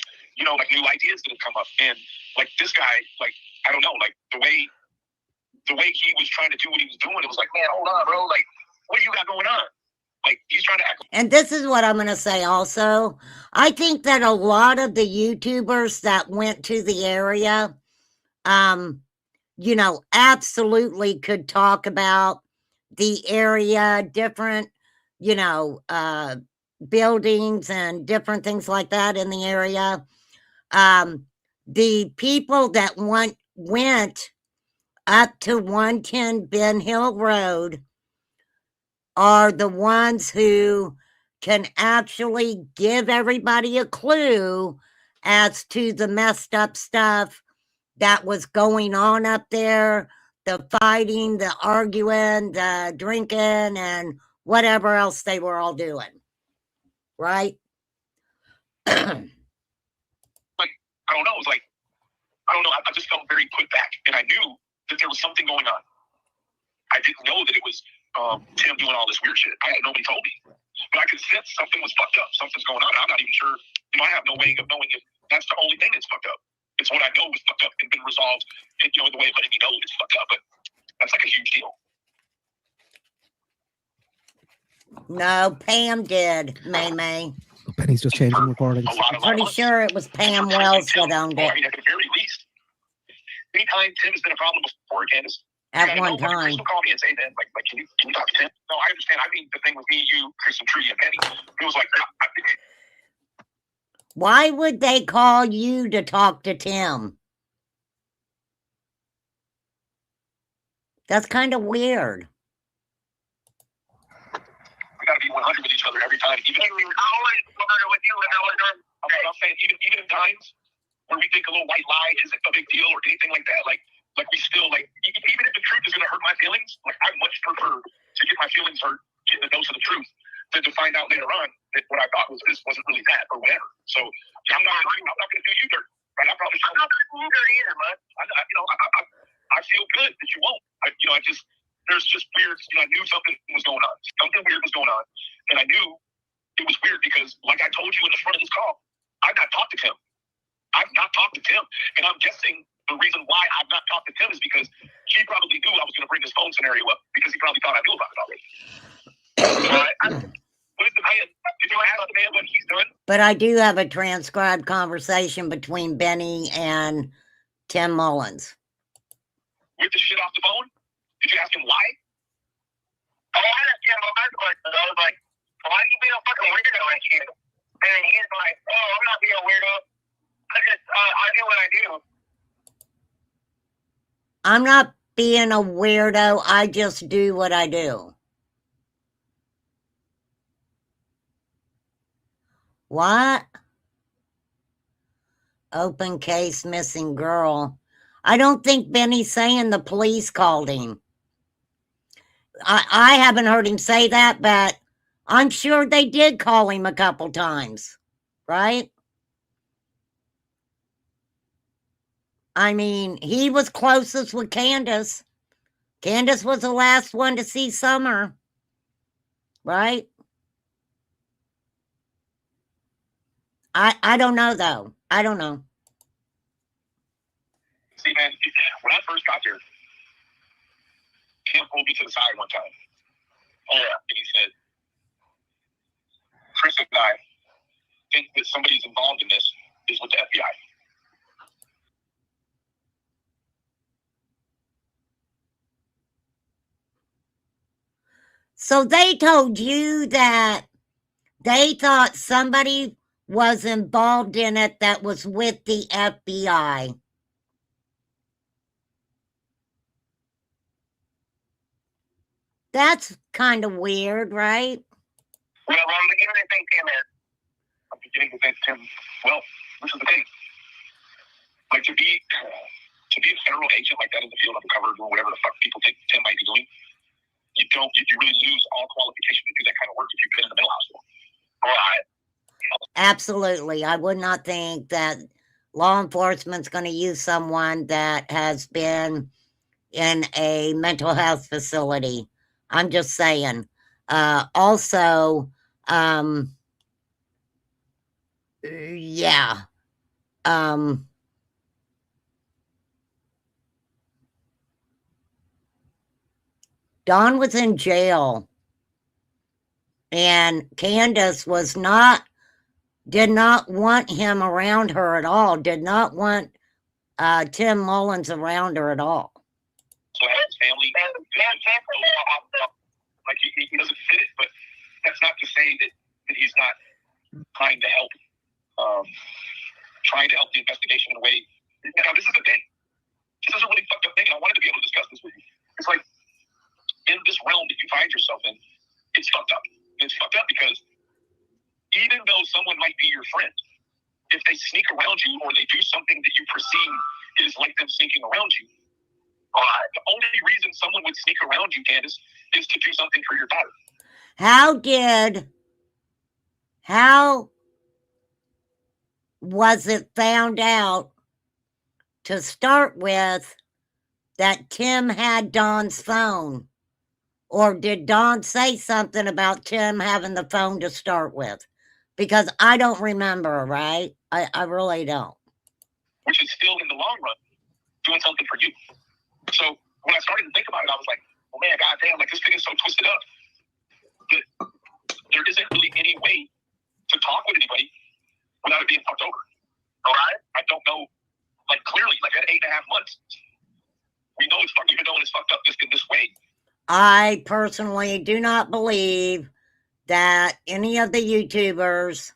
like new ideas that have come up. And like this guy, like, I don't know, like the way he was trying to do what he was doing, it was like, man, hold on, bro. Like, what do you got going on? Like, he's trying to act. And this is what I'm going to say also. I think that a lot of the YouTubers that went to the area, absolutely could talk about the area, different, buildings and different things like that in the area. The people that went up to 110 Ben Hill Road are the ones who can actually give everybody a clue as to the messed up stuff that was going on up there, the fighting, the arguing, the drinking, and whatever else they were all doing. Right? I don't know. It was like, I don't know. I just felt very put back, and I knew that there was something going on. I didn't know that it was Tim doing all this weird shit. Nobody told me, but I could sense something was fucked up. Something's going on. I'm not even sure. I have no way of knowing if that's the only thing that's fucked up. It's what I know was fucked up and been resolved. In the way of letting me know it's fucked up, but that's like a huge deal. No, Pam did, May. Penny's just changing recordings. I'm pretty sure it was Pam Wells that owned it. I mean, at the very least, anytime Tim has been a problem before, Candace. At one time. Crystal called me and say, man, like, can you talk to Tim? No, I understand. I mean, the thing with me, you, Chris, and Trudy, and Penny, it was like, why would they call you to talk to Tim? That's kind of weird. We got to be 100 with each other every time. Even I always 100 with you, and I was I'm saying, even in times where we think a little white lie isn't a big deal or anything like that, like we still, like, even if the truth is going to hurt my feelings, like, I much prefer to get my feelings hurt, get the dose of the truth, than to find out later on that what I thought was this wasn't really that or whatever. So I'm not going to do you dirt. Right? I'm not going to do you dirt either, man. I feel good that you won't. There's just weird. I knew something was going on. Something weird was going on, and I knew it was weird because, like I told you in the front of this call, I've not talked to Tim. I've not talked to Tim, and I'm guessing the reason why I've not talked to Tim is because he probably knew I was going to bring this phone scenario up because he probably thought I knew about it already. What is the man? Did you ask the man what he's done? But I do have a transcribed conversation between Benny and Tim Mullins. With the shit off the phone? Did you ask him why? I asked him my first question. I was like, why are you being a fucking weirdo like you? And then he's like, oh, I'm not being a weirdo. I do what I do. I'm not being a weirdo. I just do what I do. What? Open case missing girl. I don't think Benny's saying the police called him. I haven't heard him say that, but I'm sure they did call him a couple times, right? I mean, he was closest with Candace. Candace was the last one to see Summer, right? I don't know, though. I don't know. See, man, when I first got there, Tim pulled me to the side one time. Oh, yeah. And he said, Chris and I think that somebody's involved in this is with the FBI. So they told you that they thought somebody was involved in it that was with the FBI. That's kind of weird, right? Well, I'm beginning to think Tim is. I'm beginning to think Tim, well, this is the thing. Like to be a federal agent like that in the field undercover doing whatever the fuck people think Tim might be doing, you really lose all qualification to do that kind of work if you've been in the mental hospital. Right. Absolutely. I would not think that law enforcement's going to use someone that has been in a mental health facility. I'm just saying. Also, yeah. Don was in jail, and Candace did not want him around her at all, did not want Tim Mullins around her at all. So his family, like he doesn't fit it, but that's not to say that he's not trying to help the investigation in a way. Now, this is the thing. This is a really fucked up thing, and I wanted to be able to discuss this with you. It's like, in this realm that you find yourself in, it's fucked up. It's fucked up because even though someone might be your friend, if they sneak around you or they do something that you perceive is like them sneaking around you, the only reason someone would sneak around you, Candace, is to do something for your daughter. How was it found out to start with that Tim had Don's phone? Or did Don say something about Tim having the phone to start with? Because I don't remember, right? I really don't. Which is still, in the long run, doing something for you. So when I started to think about it, I was like, oh man, goddamn, like this thing is so twisted up that there isn't really any way to talk with anybody without it being fucked over. All right? I don't know, like clearly, like at 8.5 months, we know it's fucked, even though it's fucked up this way. I personally do not believe that any of the YouTubers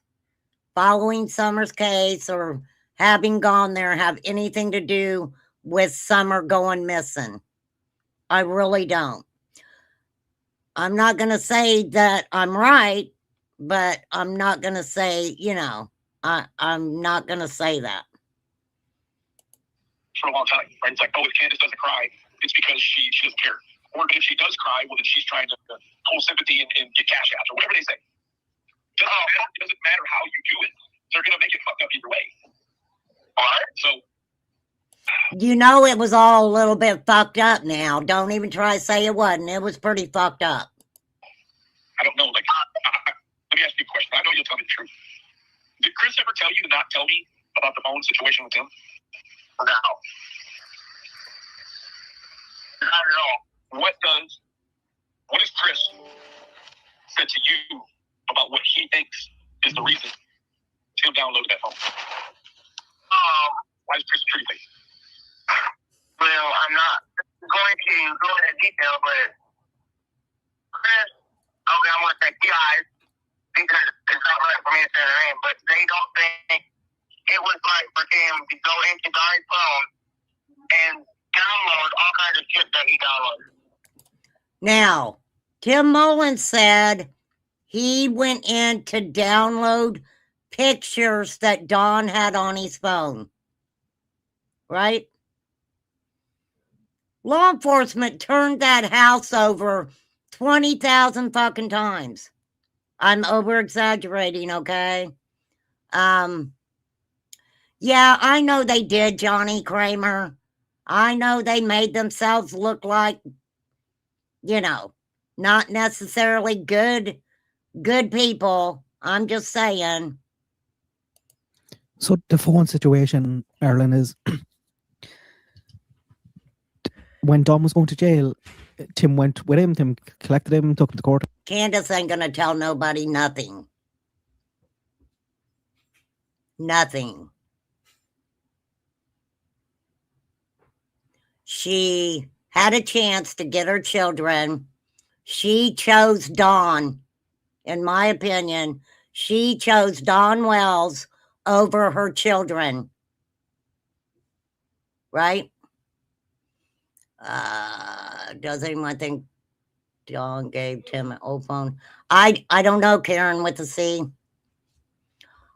following Summer's case or having gone there have anything to do with Summer going missing. I really don't. I'm not going to say that I'm right, but I'm not going to say, I'm not going to say that. For a long time, right? It's like, oh, if Candace doesn't cry, it's because she doesn't care. Or if she does cry, well, then she's trying to pull sympathy and get cash out, or whatever they say. It doesn't matter how you do it. They're going to make it fucked up either way. All right? So. It was all a little bit fucked up now. Don't even try to say it wasn't. It was pretty fucked up. I don't know. Like, let me ask you a question. I know you'll tell me the truth. Did Chris ever tell you to not tell me about the phone situation with him? No. Not at all. What has Chris said to you about what he thinks is the reason Tim downloaded that phone? Why is Chris treating me? Well, I'm not going to go into detail, but Chris, okay, I'm gonna say guys because it's not right for me to say their name, but they don't think it was like for him to go into Guy's phone and download all kinds of shit that he downloaded. Now, Tim Mullins said he went in to download pictures that Don had on his phone. Right? Law enforcement turned that house over 20,000 fucking times. I'm over exaggerating, okay? Yeah, I know they did, Johnny Kramer. I know they made themselves look like, you know, not necessarily good people. I'm just saying. So the phone situation, Erlen, is when Dom was going to jail, Tim went with him. Tim collected him, took him to court. Candace ain't gonna tell nobody nothing. Nothing. She had a chance to get her children. She chose Don. In my opinion, she chose Don Wells over her children. Right? Does anyone think Don gave Tim an old phone? I don't know, Karen with a C.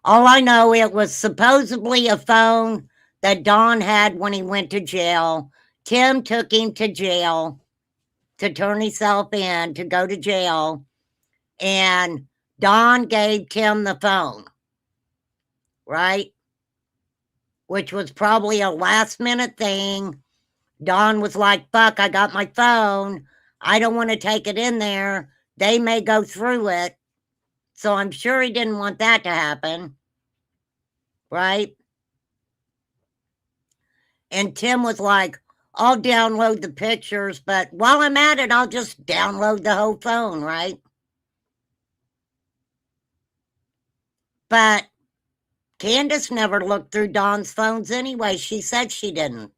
All I know, it was supposedly a phone that Don had when he went to jail. Tim took him to jail to turn himself in to go to jail. And Don gave Tim the phone. Right? Which was probably a last minute thing. Don was like, fuck, I got my phone. I don't want to take it in there. They may go through it. So I'm sure he didn't want that to happen. Right? And Tim was like, I'll download the pictures, but while I'm at it, I'll just download the whole phone, right? But Candace never looked through Don's phones anyway. She said she didn't.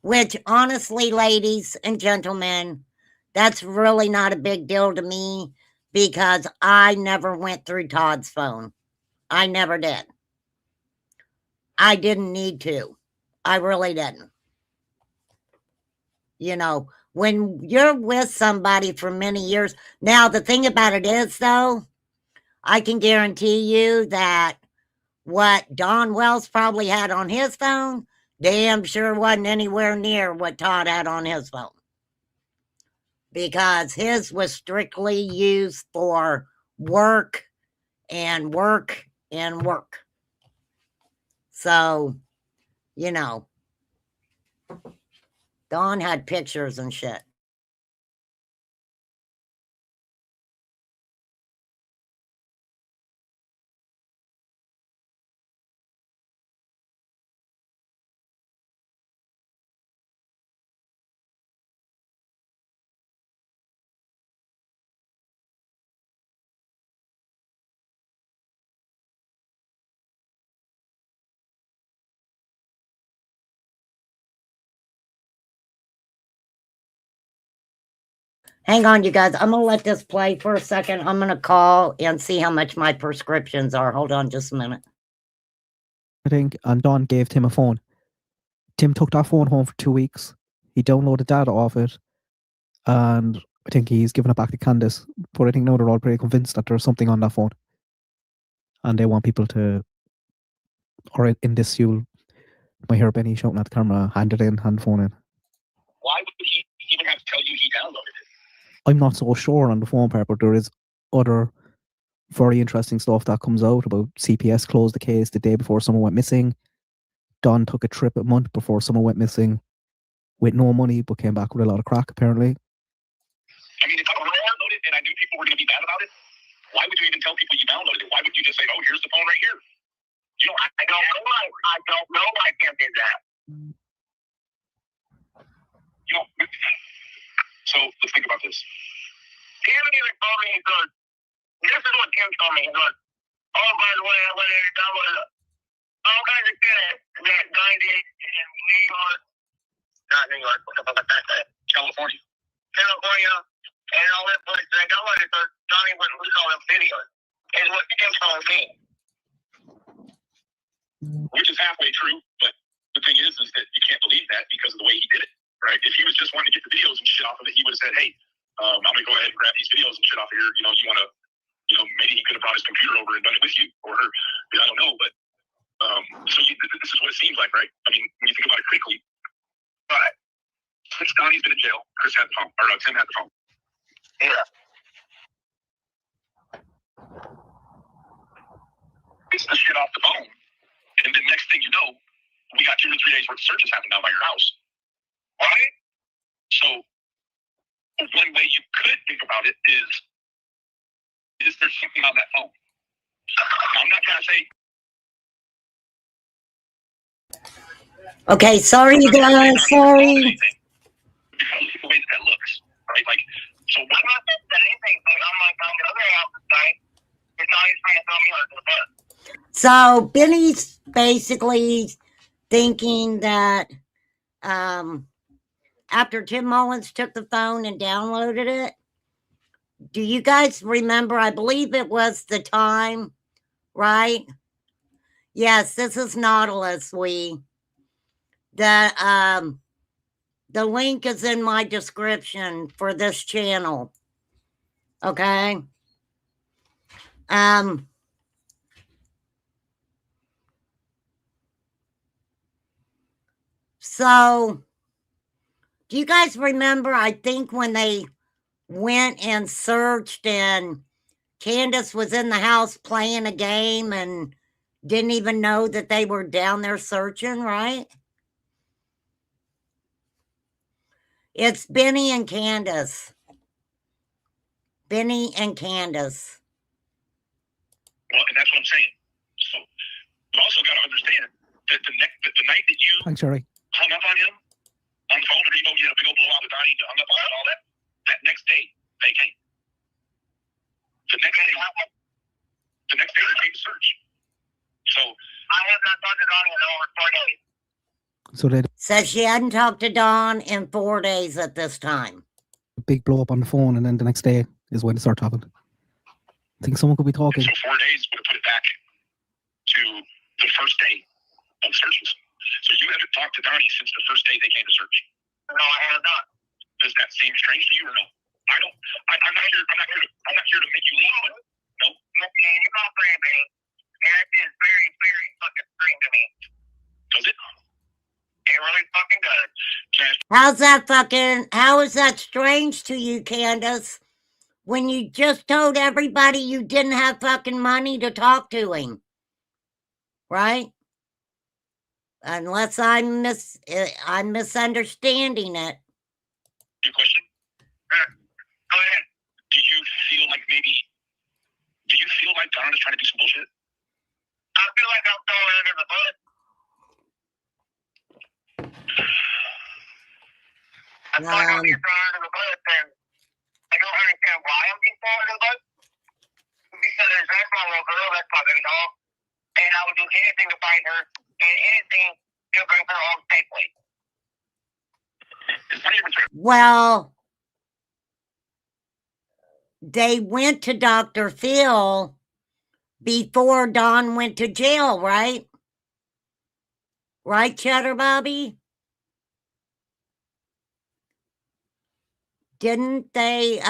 Which, honestly, ladies and gentlemen, that's really not a big deal to me because I never went through Todd's phone. I never did. I didn't need to. I really didn't. You know, when you're with somebody for many years. Now, the thing about it is, though, I can guarantee you that what Don Wells probably had on his phone, damn sure wasn't anywhere near what Todd had on his phone. Because his was strictly used for work and work and work. So, you know, Don had pictures and shit. Hang on, you guys. I'm going to let this play for a second. I'm going to call and see how much my prescriptions are. Hold on just a minute. I think, and Don gave Tim a phone. Tim took that phone home for 2 weeks. He downloaded data off it, and I think he's given it back to Candace. But I think now they're all pretty convinced that there's something on that phone, and they want people to, or in this, you might hear Benny shouting at the camera, hand it in, hand the phone in. Why would he even have to tell you he downloaded it? I'm not so sure on the phone part, but there is other very interesting stuff that comes out about CPS closed the case the day before someone went missing. Don took a trip a month before someone went missing with no money, but came back with a lot of crack, apparently. I mean, if I downloaded it and I knew people were going to be mad about it, why would you even tell people you downloaded it? Why would you just say, oh, here's the phone right here? You know, I don't know why Tim did that. You know, so let's think about this. Tim even told me, he goes, this is what Tim told me. He goes, oh, by the way, I went in and downloaded all kinds of shit that Guy did in New York. Not New York. What the fuck is that? California. California. and all that footage they downloaded, so Donnie wouldn't lose all those videos. Is what Tim told me. Which is halfway true, but the thing is that you can't believe that because of the way he did it, right? If he was just wanting to get the videos and shit off of it, he would have said, hey, I'm going to go ahead and grab these videos and shit off of here. You know, you want to, you know, maybe he could have brought his computer over and done it with you or her. I don't know, but so this is what it seems like, right? I mean, when you think about it critically, but since Donnie's been in jail, Chris had the phone, or Tim had the phone. Yeah. It's the shit off the phone. And the next thing you know, we got 2 or 3 days worth of searches happening down by your house. Right? So one way you could think about it is there something on that phone? Now, I'm not trying to say. Okay, sorry you guys, sorry. Because the way that looks, right? Like, so I'm not saying anything, but I'm like on the other half of the night. It's always trying to throw me under the bus. So Benny's basically thinking that after Tim Mullins took the phone and downloaded it, do you guys remember? I believe it was the time, right? Yes, this is Nautilus. The link is in my description for this channel. Okay. So do you guys remember, I think when they went and searched and Candace was in the house playing a game and didn't even know that they were down there searching, right? It's Benny and Candace. Benny and Candace. Well, and that's what I'm saying. So you also got to understand that the night that you Thanks, Jerry. hung up on him on the phone, or you had to go blow out the Donnie, hung up on it, all that. That next day they came. The next day they came to search. So I have not talked to Donnie in over 4 days. So they had Says she hadn't talked to Dawn in 4 days at this time. a big blow up on the phone, and then the next day is when they start talking. I think someone could be talking. so 4 days would have put it back to the first day of searches. So you haven't talked to Donnie since the first day they came to search. No, I have not. Does that seem strange to you or no? I don't. I'm not here to make you leave. But no. Okay, you're not brand me. And that is very, very fucking strange to me. Does it? It really fucking does. How is that strange to you, Candace? When you just told everybody you didn't have fucking money to talk to him. Right? Unless I'm misunderstanding it. Your question? Go ahead. Do you feel like Don is trying to do some bullshit? I feel like I'm throwing under the bus. I feel like I'm being thrown under the bus, and I don't understand why I'm being thrown under the bus. Because that's my little girl, that's fucking dog. And I would do anything to find her, and anything to bring her home safely. It's not even true. Well, they went to Dr. Phil before Dawn went to jail, right? Right, Cheddar Bobby? Didn't they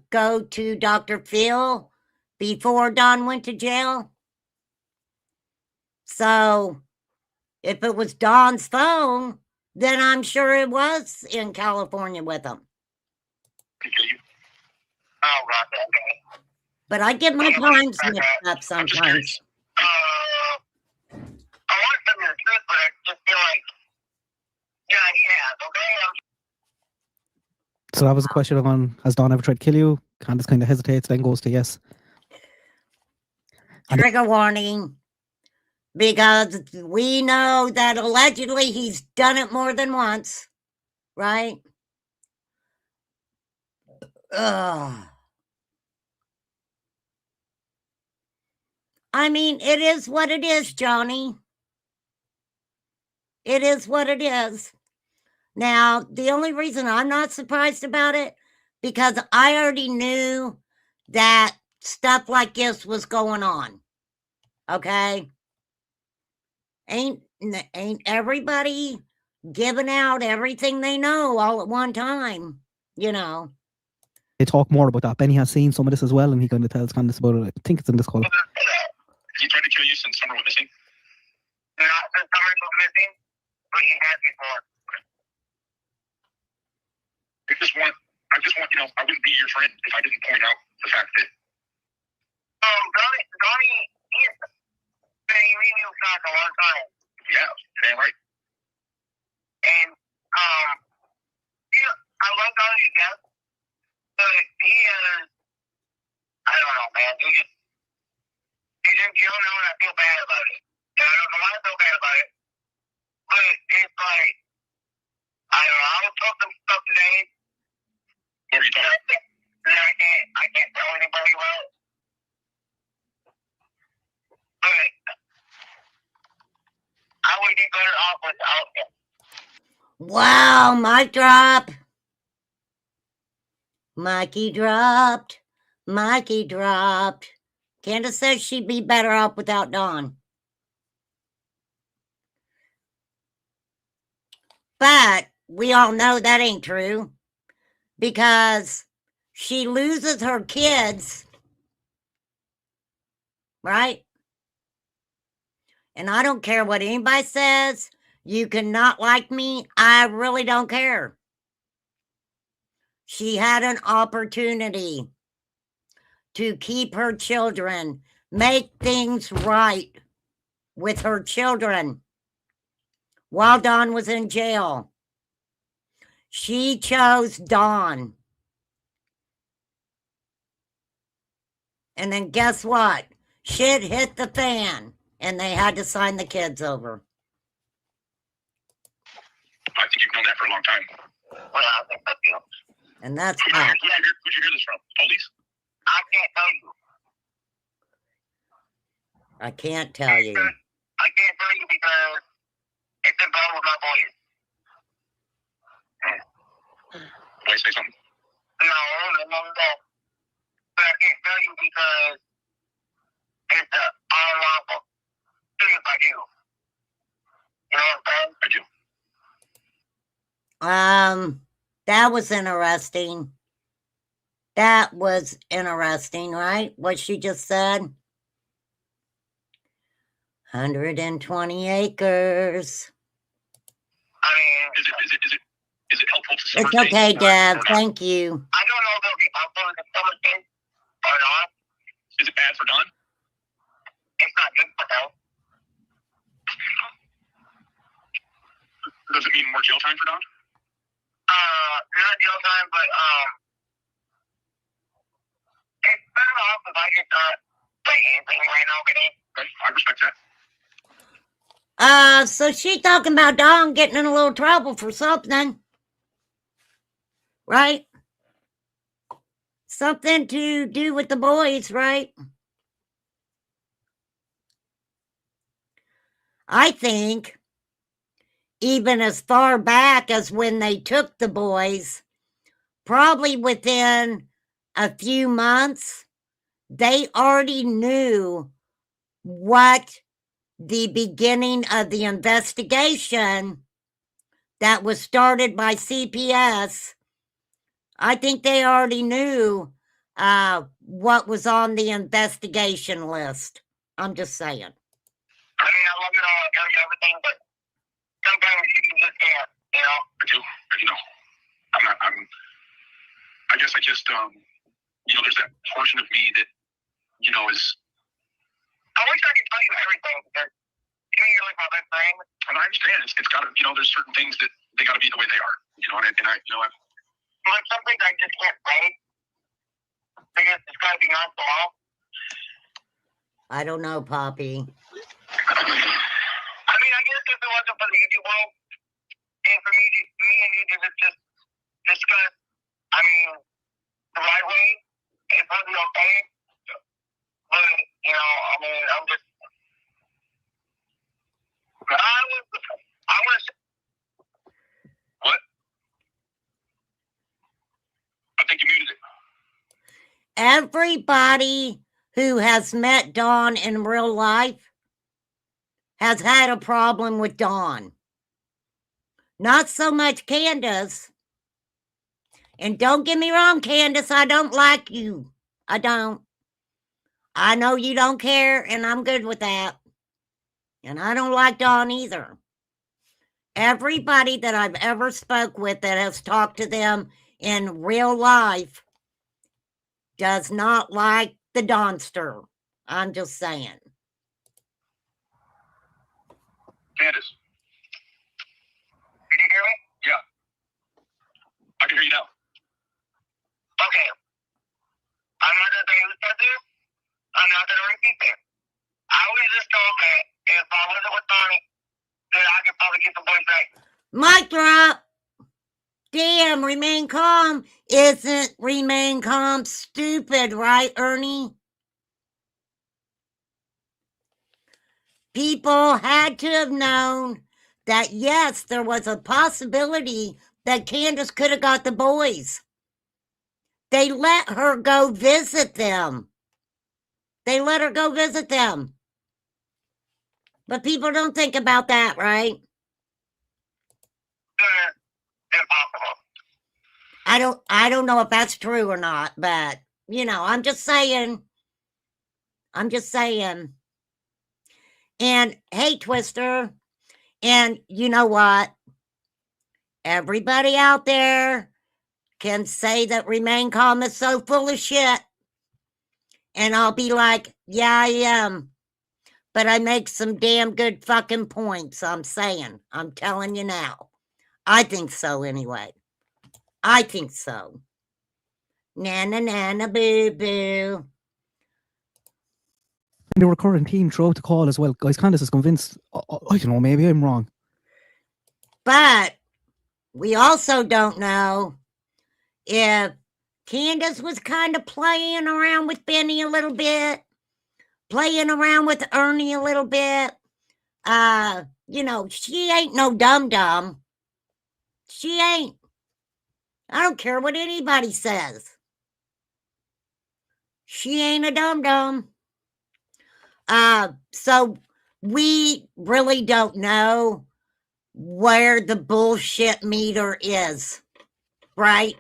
go to Dr. Phil before Dawn went to jail? So if it was Dawn's phone, then I'm sure it was in California with them. Oh, God, okay. But I get my times mixed up sometimes. I want to tell you the truth, but I just feel like, yeah, he has, okay? So that was a question on, has Dawn ever tried to kill you? Candace kind of hesitates, then goes to yes. Trigger warning. Because we know that allegedly he's done it more than once. Right? Ugh. I mean, it is what it is, Johnny. It is what it is. Now, the only reason I'm not surprised about it, because I already knew that stuff like this was going on. Okay? Ain't everybody giving out everything they know all at one time, you know. They talk more about that. Benny has seen some of this as well, and he kind of tells Candace about it. I think it's in this call. Has he tried to kill you since Summer went missing? Not since Summer was missing, but he has before. I just want, I wouldn't be your friend if I didn't point out the fact that. Donnie, he's been leaving you for a long time. Yeah, damn right. And, I love Donnie to death, but he is, I don't know, man. He's in jail now and I feel bad about it. And I don't know why I feel bad about it, but it's like, I don't know, I was told some stuff today. What are you talking about? I can't tell anybody about it. But I would be better off without him. Wow, mic drop. Mikey dropped. Mikey dropped. Candace says she'd be better off without Dawn. But we all know that ain't true because she loses her kids, right? And I don't care what anybody says. You cannot like me. I really don't care. She had an opportunity to keep her children, make things right with her children while Dawn was in jail. She chose Dawn. And then guess what? Shit hit the fan and they had to sign the kids over. I think you've known that for a long time. Well, I think that's you. And that's Who'd why. you hear this from? Police? I can't tell you. I can't tell you. I can't tell you because it's involved with my boys. Did I say something? No. But I can't tell you because it's unlawful. Even if I do. You know what I'm saying? I do. That was interesting. That was interesting, right? What she just said. 120 acres. I mean, Is it helpful to It's Summer's okay, case Deb. or not? Thank you. I don't know if it'll be helpful to someone's case or not. Is it bad for Don? It's not good for them. Does it mean more jail time for Don? Not jail time, but it's better off if I just not say anything right now, okay? Okay, I respect that. So she talking about Dawn getting in a little trouble for something. Right? Something to do with the boys, right? I think even as far back as when they took the boys, probably within a few months, they already knew what the beginning of the investigation that was started by CPS, I think they already knew what was on the investigation list. I'm just saying. I mean, I love you all, I tell you everything, but sometimes you just can't, you know? I guess I just, there's that portion of me that, is. I wish I could tell you everything, because to me, you're like my best friend. And I understand. It's got to, there's certain things that they got to be the way they are, But some things I just can't say, because it's got to be off the wall. I don't know, Poppy. I mean, I guess if it wasn't for the YouTube world, and for me and you to just discuss, I mean, the right way, it's probably okay. But, I mean, I'm just, I want to. What? I think you Everybody who has met Dawn in real life has had a problem with Dawn. Not so much Candace. And don't get me wrong, Candace, I don't like you. I don't. I know you don't care, and I'm good with that. And I don't like Dawn either. Everybody that I've ever spoke with that has talked to them in real life does not like the Dawnster. I'm just saying. Candace, Did you hear me? yeah. I can hear you now. Okay. I'm not gonna say who said this. I'm not gonna repeat it. I was just told that if I wasn't with Donnie, then I could probably get the boys back. Mic drop. Damn, remain calm. Isn't remain calm stupid, right, Ernie? People had to have known that, yes, there was a possibility that Candace could have got the boys. They let her go visit them. They let her go visit them. But people don't think about that, right? Impossible. I don't know if that's true or not, but you know, I'm just saying. And hey, Twister, and you know what? Everybody out there can say that Remain Calm is so full of shit. And I'll be like, yeah, I am. But I make some damn good fucking points. I'm telling you now. I think so anyway. I think so. Nana, nana, boo, boo. And the recurring theme throughout the call as well. Guys, Candace is convinced. I don't know, maybe I'm wrong. But we also don't know if Candace was kind of playing around with Benny a little bit, playing around with Ernie a little bit. You know, she ain't no dum-dum. She ain't. I don't care what anybody says. She ain't a dum-dum. So we really don't know where the bullshit meter is, right?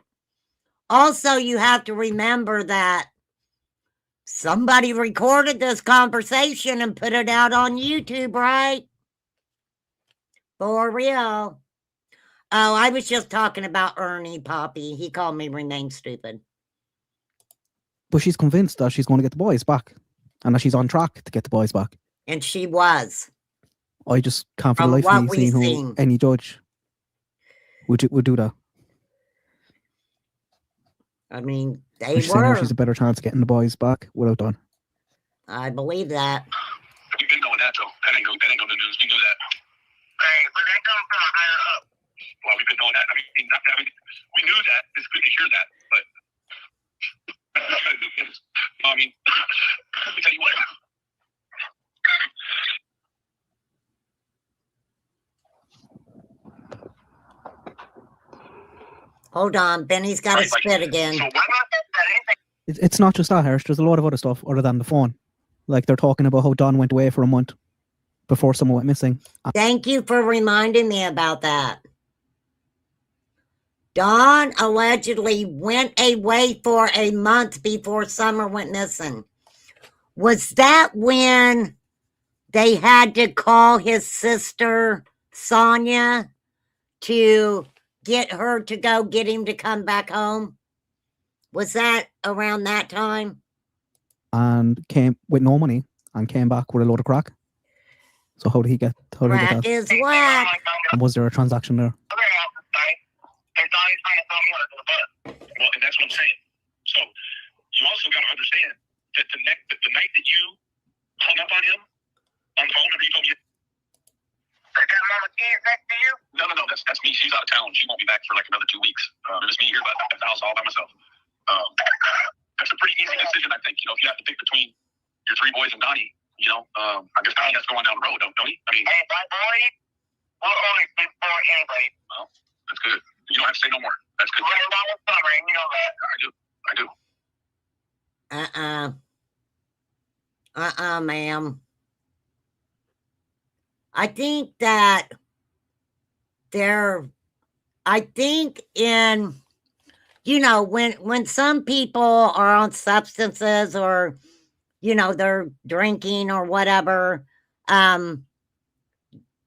Also, you have to remember that somebody recorded this conversation and put it out on YouTube, right? For real. Oh, I was just talking about Ernie, Poppy. He called me Remain Stupid. But she's convinced that she's going to get the boys back. And that she's on track to get the boys back. And she was. I just can't for the From life of me what we've see who seen. any judge would do that. I mean, they And she's saying now were. she's a better chance of getting the boys back without Dawn. I believe that. We've been knowing that, though. That ain't no news. We knew that. Hey, but they come from higher up. Well, we've been knowing that. I mean, we knew that. It's good to hear that, but I mean, let me tell you what. Hold on, Benny's got to Right, like, spit again. So why not that anything? It's not just that, Harris. There's a lot of other stuff other than the phone. Like they're talking about how Dawn went away for a month before someone went missing. Thank you for reminding me about that. Dawn allegedly went away for a month before Summer went missing. Was that when they had to call his sister, Sonia, to get her to go get him to come back home? Was that around that time? And came with no money and came back with a load of crack. So how did he get Crack that? is whack. And was there a transaction there? And Donnie's trying to throw me under the bus. Well, and that's what I'm saying. So you also got to understand that the night that you hung up on him on the phone, remember you told me. Is that Mama Keys next to you? No, that's me. She's out of town. She won't be back for like another 2 weeks. It's me here at the house all by myself. That's a pretty easy decision, I think. You know, if you have to pick between your 3 boys and Donnie, you know, I guess Donnie has to go on down the road, don't he? I mean, Hey, my boy, we'll always be for anybody. well, that's good. You don't have to say no more. That's good. We're along with Summer, and you know that. I do. Ma'am. I think that I think in, when some people are on substances or, they're drinking or whatever,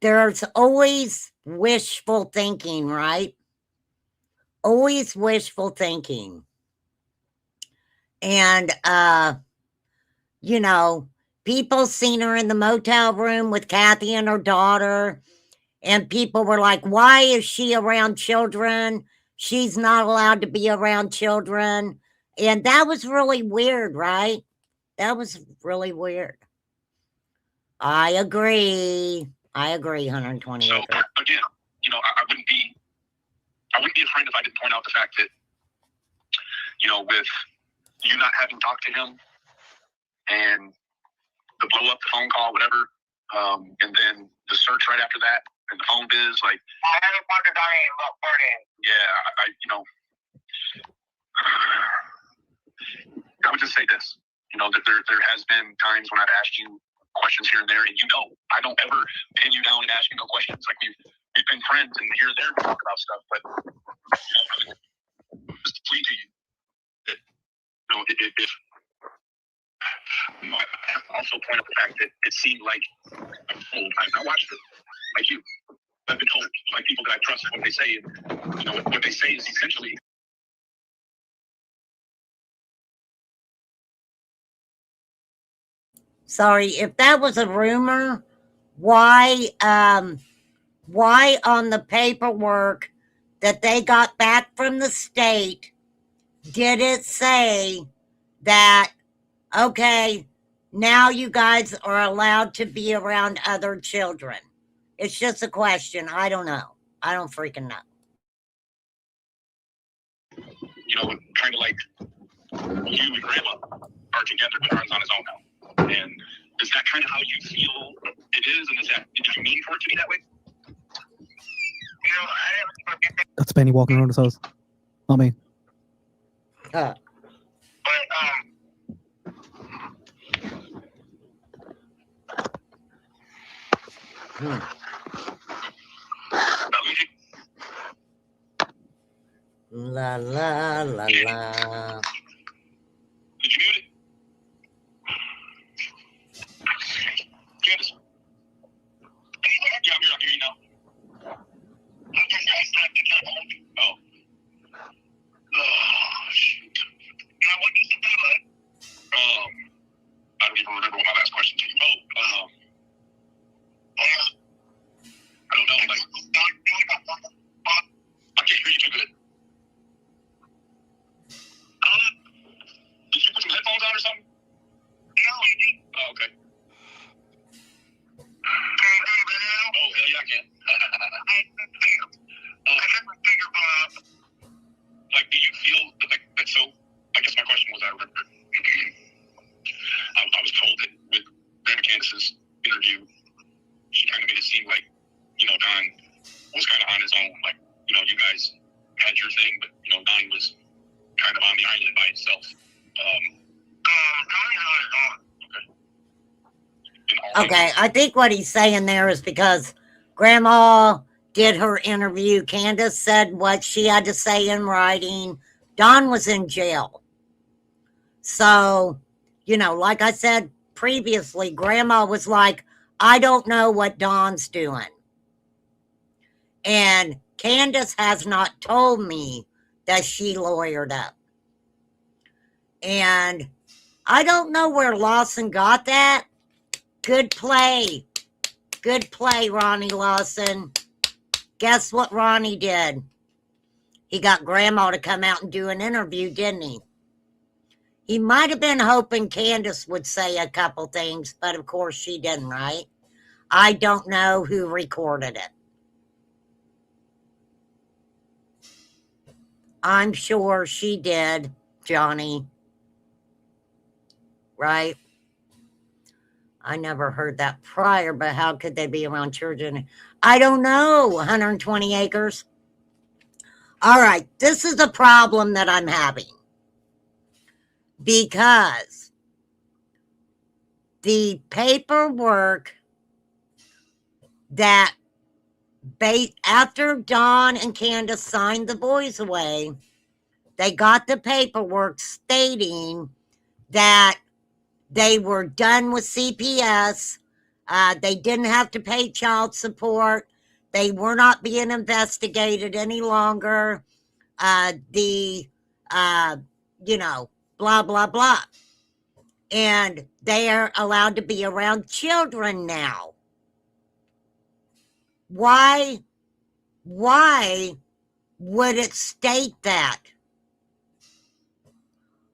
there's always wishful thinking, right? Always wishful thinking. And, people seen her in the motel room with Kathy and her daughter, and people were like, why is she around children? She's not allowed to be around children. And that was really weird, right? That was really weird. I agree. 120 So acres. again, I wouldn't be a friend if I didn't point out the fact that, with you not having talked to him and the blow up, the phone call, whatever, and then the search right after that, and the phone biz, like, I haven't talked to Donnie in about 4 days. yeah, I would just say this, that there has been times when I've asked you questions here and there, and I don't ever pin you down and ask you no questions. Like we've been friends, and here and there we talk about stuff, but I would just plead to you that if I also point out the fact that it seemed like I watched it like you. I've been told by people that I trust what they say, and what they say is essentially. Sorry, if that was a rumor, why on the paperwork that they got back from the state did it say that, okay, now you guys are allowed to be around other children? It's just a question. I don't know. I don't freaking know. Kind of like you and Grandma are together, but Aaron's on his own now. And is that kind of how you feel it is? And did you mean for it to be that way? That's Benny walking around his house. Not me. But La la la la. Did you mute it? Candace? Yeah, I'm here. I can hear you now. Oh. Oh, shoot. I don't even remember what my last question to you. I don't know. Like, I can't hear you too good. Did you put some headphones on or something? Oh, okay. Oh, hell yeah, I can. Like, do you feel like so? I guess my question was, I remember. I was told that with Grandma Candace's interview, she kind of made it seem like, Don was kind of on his own. Like, you guys had your thing, but, Don was kind of on the island by itself. Okay, I think what he's saying there is because Grandma did her interview, Candace said what she had to say in writing. Don was in jail. So, like I said previously, Grandma was like, I don't know what Don's doing. And Candace has not told me that she lawyered up. And I don't know where Lawson got that. Good play. Good play, Ronnie Lawson. Guess what Ronnie did? He got Grandma to come out and do an interview, didn't he? He might have been hoping Candace would say a couple things, but of course she didn't, right? I don't know who recorded it. I'm sure she did, Johnny. Right? I never heard that prior, but how could they be around children? I don't know, 120 acres. All right, this is a problem that I'm having. because the paperwork that after Dawn and Candace signed the boys away, they got the paperwork stating that they were done with CPS. They didn't have to pay child support. They were not being investigated any longer. Blah, blah, blah. And they are allowed to be around children now. Why would it state that?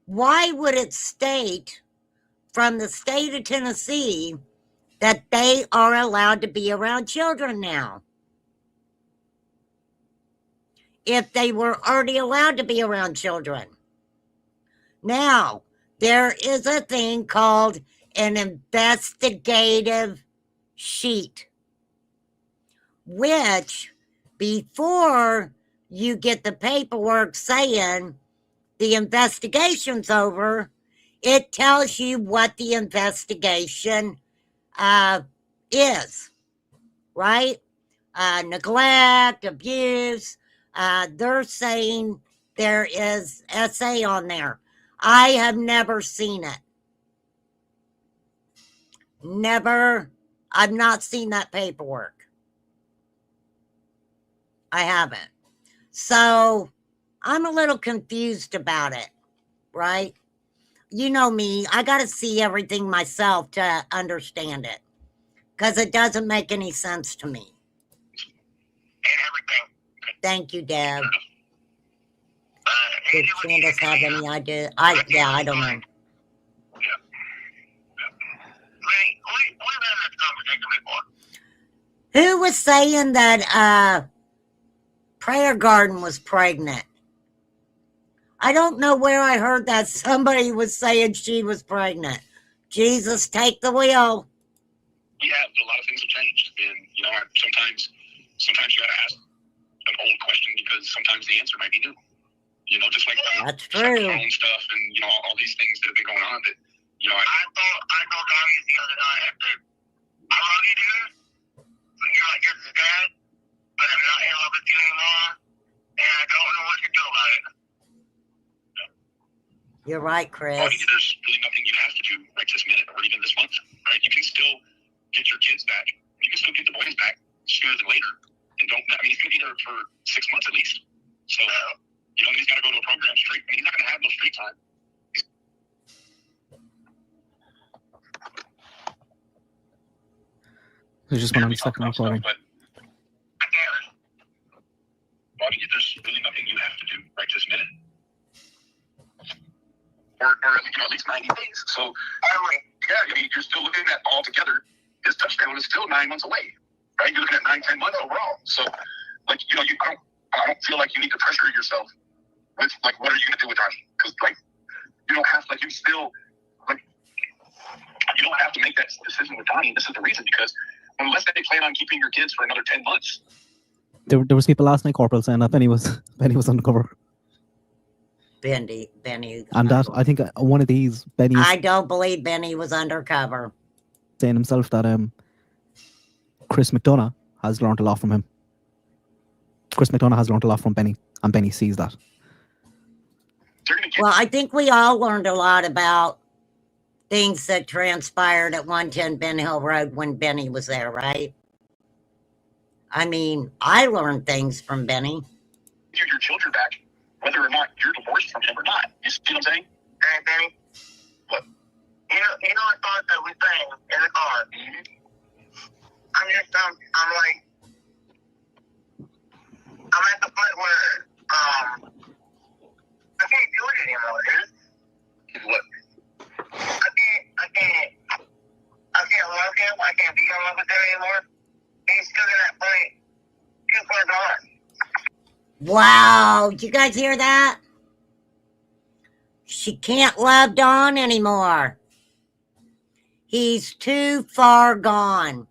Why would it state from the state of Tennessee that they are allowed to be around children now? If they were already allowed to be around children. Now, there is a thing called an investigative sheet, which before you get the paperwork saying the investigation's over, it tells you what the investigation is, right? Neglect, abuse. They're saying there is SA on there. I have never seen it. Never. I've not seen that paperwork. I haven't. So I'm a little confused about it, right? You know me, I got to see everything myself to understand it because it doesn't make any sense to me. And everything. Thank you, Deb. Did Candace have any idea? I don't know. We've had this conversation before. Who was saying that Prayer Garden was pregnant? I don't know where I heard that. Somebody was saying she was pregnant. Jesus, take the wheel. Yeah, but a lot of things have changed. And, sometimes you got to ask an old question because sometimes the answer might be new. Just like That's just true. like phone stuff and, all these things that have been going on that, I told Donnie the other night, I said, I love you, dude. But you're like your dad, but I'm not in love with you anymore, and I don't know what to do about it. You're right, Chris. There's really nothing you have to do right this minute or even this month, right? You can still get your kids back. You can still get the boys back sooner than later. And he's going to be there for 6 months at least. So, he's got to go to a program straight. He's not going to have no free time. I just went on the second recording. But there's really nothing you have to do right this minute. Or at least 90 days. So, you're still looking at all together. His touchdown is still 9 months away, right? You're looking at 9-10 months overall. So, I don't feel like you need to pressure yourself with, what are you going to do with Donnie? Because, you don't have, you still, you don't have to make that decision with Donnie. This is the reason, because unless they plan on keeping your kids for another 10 months. There was people last night, Corporal, saying that Benny was undercover. Benny. And that, I think one of these, Benny I don't believe Benny was undercover. saying himself that Chris McDonough has learned a lot from him. Chris McDonough has learned a lot from Benny, and Benny sees that. Well, I think we all learned a lot about things that transpired at 110 Ben Hill Road when Benny was there, right? I mean, I learned things from Benny. Give your children back, whether or not you're divorced from him or not. You see what I'm saying? Hey, Benny. What? You know what thought that we sang in the car? I'm at the point where, I can't do it anymore, dude. What? I can't love him. I can't be in love with him anymore. He's still in that point. Too far gone. Wow, did you guys hear that? She can't love Don anymore. He's too far gone.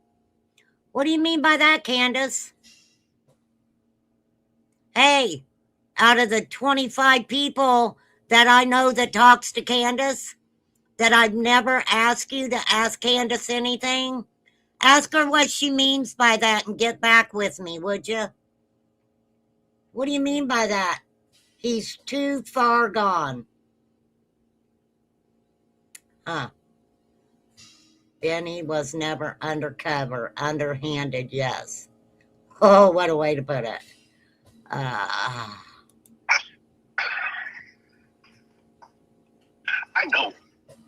What do you mean by that, Candace? Hey, out of the 25 people that I know that talks to Candace, that I've never asked you to ask Candace anything? Ask her what she means by that and get back with me, would you? What do you mean by that? He's too far gone. Huh. Benny was never undercover, underhanded, yes. Oh, what a way to put it. I know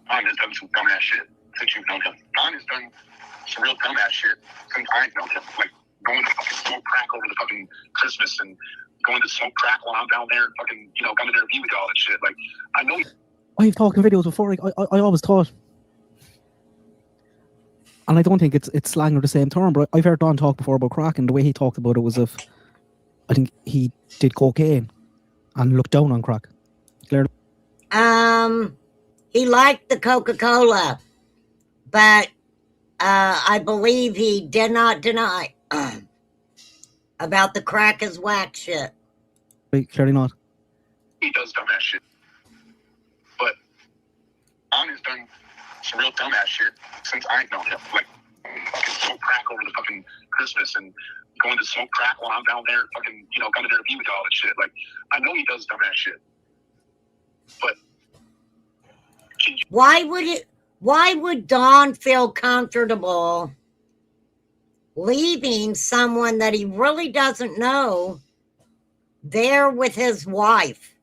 Don has done some dumbass shit since you've known him. Don has done some real dumbass shit since I've known him. Like going to fucking smoke crack over the fucking Christmas and going to smoke crack while I'm down there fucking, coming there to be with y'all and shit. Like, I know. I've talked in videos before. Like, I always thought, and I don't think it's slang or the same term, but I've heard Don talk before about crack, and the way he talked about it was if I think he did cocaine and looked down on crack. Claire? He liked the Coca-Cola, but I believe he did not deny about the crack is whack shit. Clearly not. He does dumbass shit. But Don has done some real dumbass shit since I've known him. Like fucking smoke crack over the fucking Christmas and going to smoke crack while I'm down there fucking, coming there to be with y'all and shit. Like, I know he does dumbass shit. But why would Don feel comfortable leaving someone that he really doesn't know there with his wife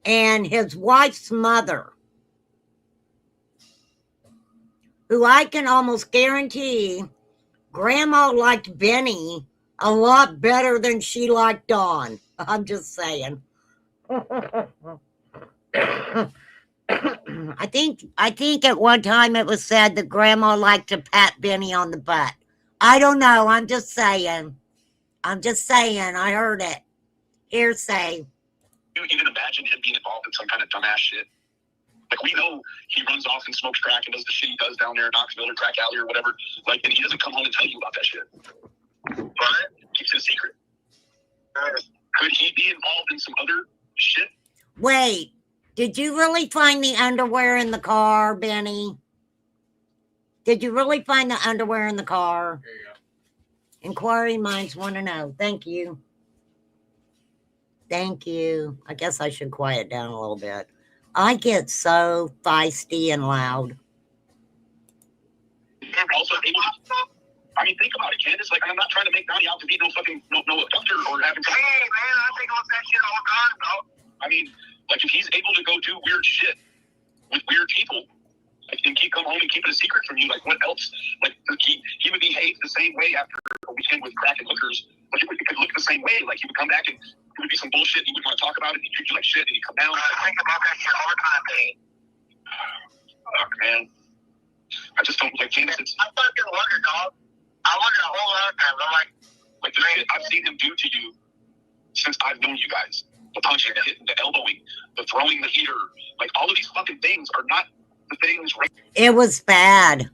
and his wife's mother, who I can almost guarantee Grandma liked Benny a lot better than she liked Don. I'm just saying. I think at one time it was said that Grandma liked to pat Benny on the butt. I don't know. I'm just saying. I heard it. Hearsay. You even imagine him being involved in some kind of dumbass shit? Like, we know he runs off and smokes crack and does the shit he does down there in Knoxville or Crack Alley or whatever. Like, and he doesn't come home and tell you about that shit. But keeps it a secret. Could he be involved in some other shit? Wait, did you really find the underwear in the car, Benny? Did you really find the underwear in the car? There you go. Inquiry minds want to know. Thank you. Thank you. I guess I should quiet down a little bit. I get so feisty and loud. Also able to, I mean, think about it, Candace. Like, I'm not trying to make Donnie out to be no fucking no abductor or having. Hey, man, I think about that shit all the time, bro. I mean, like, if he's able to go do weird shit with weird people, like, and come home and keep it a secret from you, like, what else? Like, he would behave the same way after a weekend with crack and hookers. Like, it could look the same way. Like, he would come back and it would be some bullshit. He wouldn't want to talk about it. He'd treat you like shit, and he'd come down. I think about that shit all the time, man. Fuck, man. I just don't like Candace. I fucking wonder, dog. I wonder a whole lot of times. I'm like the shit I've seen him do to you since I've known you guys. The punching, the hitting, the elbowing, the throwing the heater. Like, all of these fucking things are not the things. It was bad.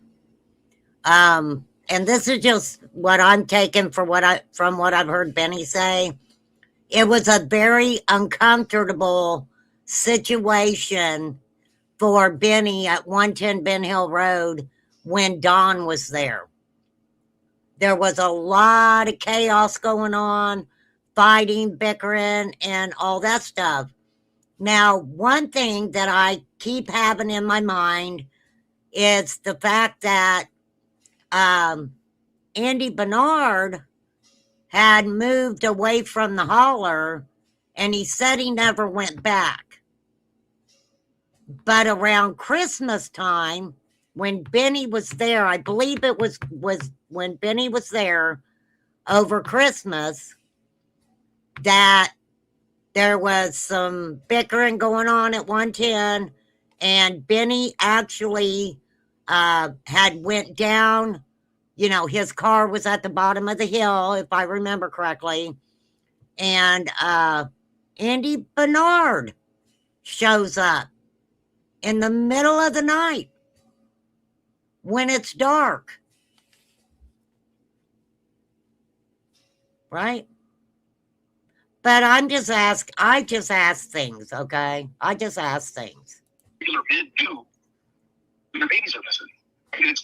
And this is just what I'm taking from what I've heard Benny say. It was a very uncomfortable situation for Benny at 110 Ben Hill Road when Don was there. There was a lot of chaos going on, fighting, bickering, and all that stuff. Now, one thing that I keep having in my mind is the fact that Andy Bernard had moved away from the holler, and he said he never went back. But around Christmas time, when Benny was there, I believe it was when Benny was there over Christmas, that there was some bickering going on at 110, and Benny actually had went down. You know, his car was at the bottom of the hill, if I remember correctly. And Andy Bernard shows up in the middle of the night when it's dark. Right? But I just ask things, okay? I just ask things. Regular men do when their babies are missing. I mean, it's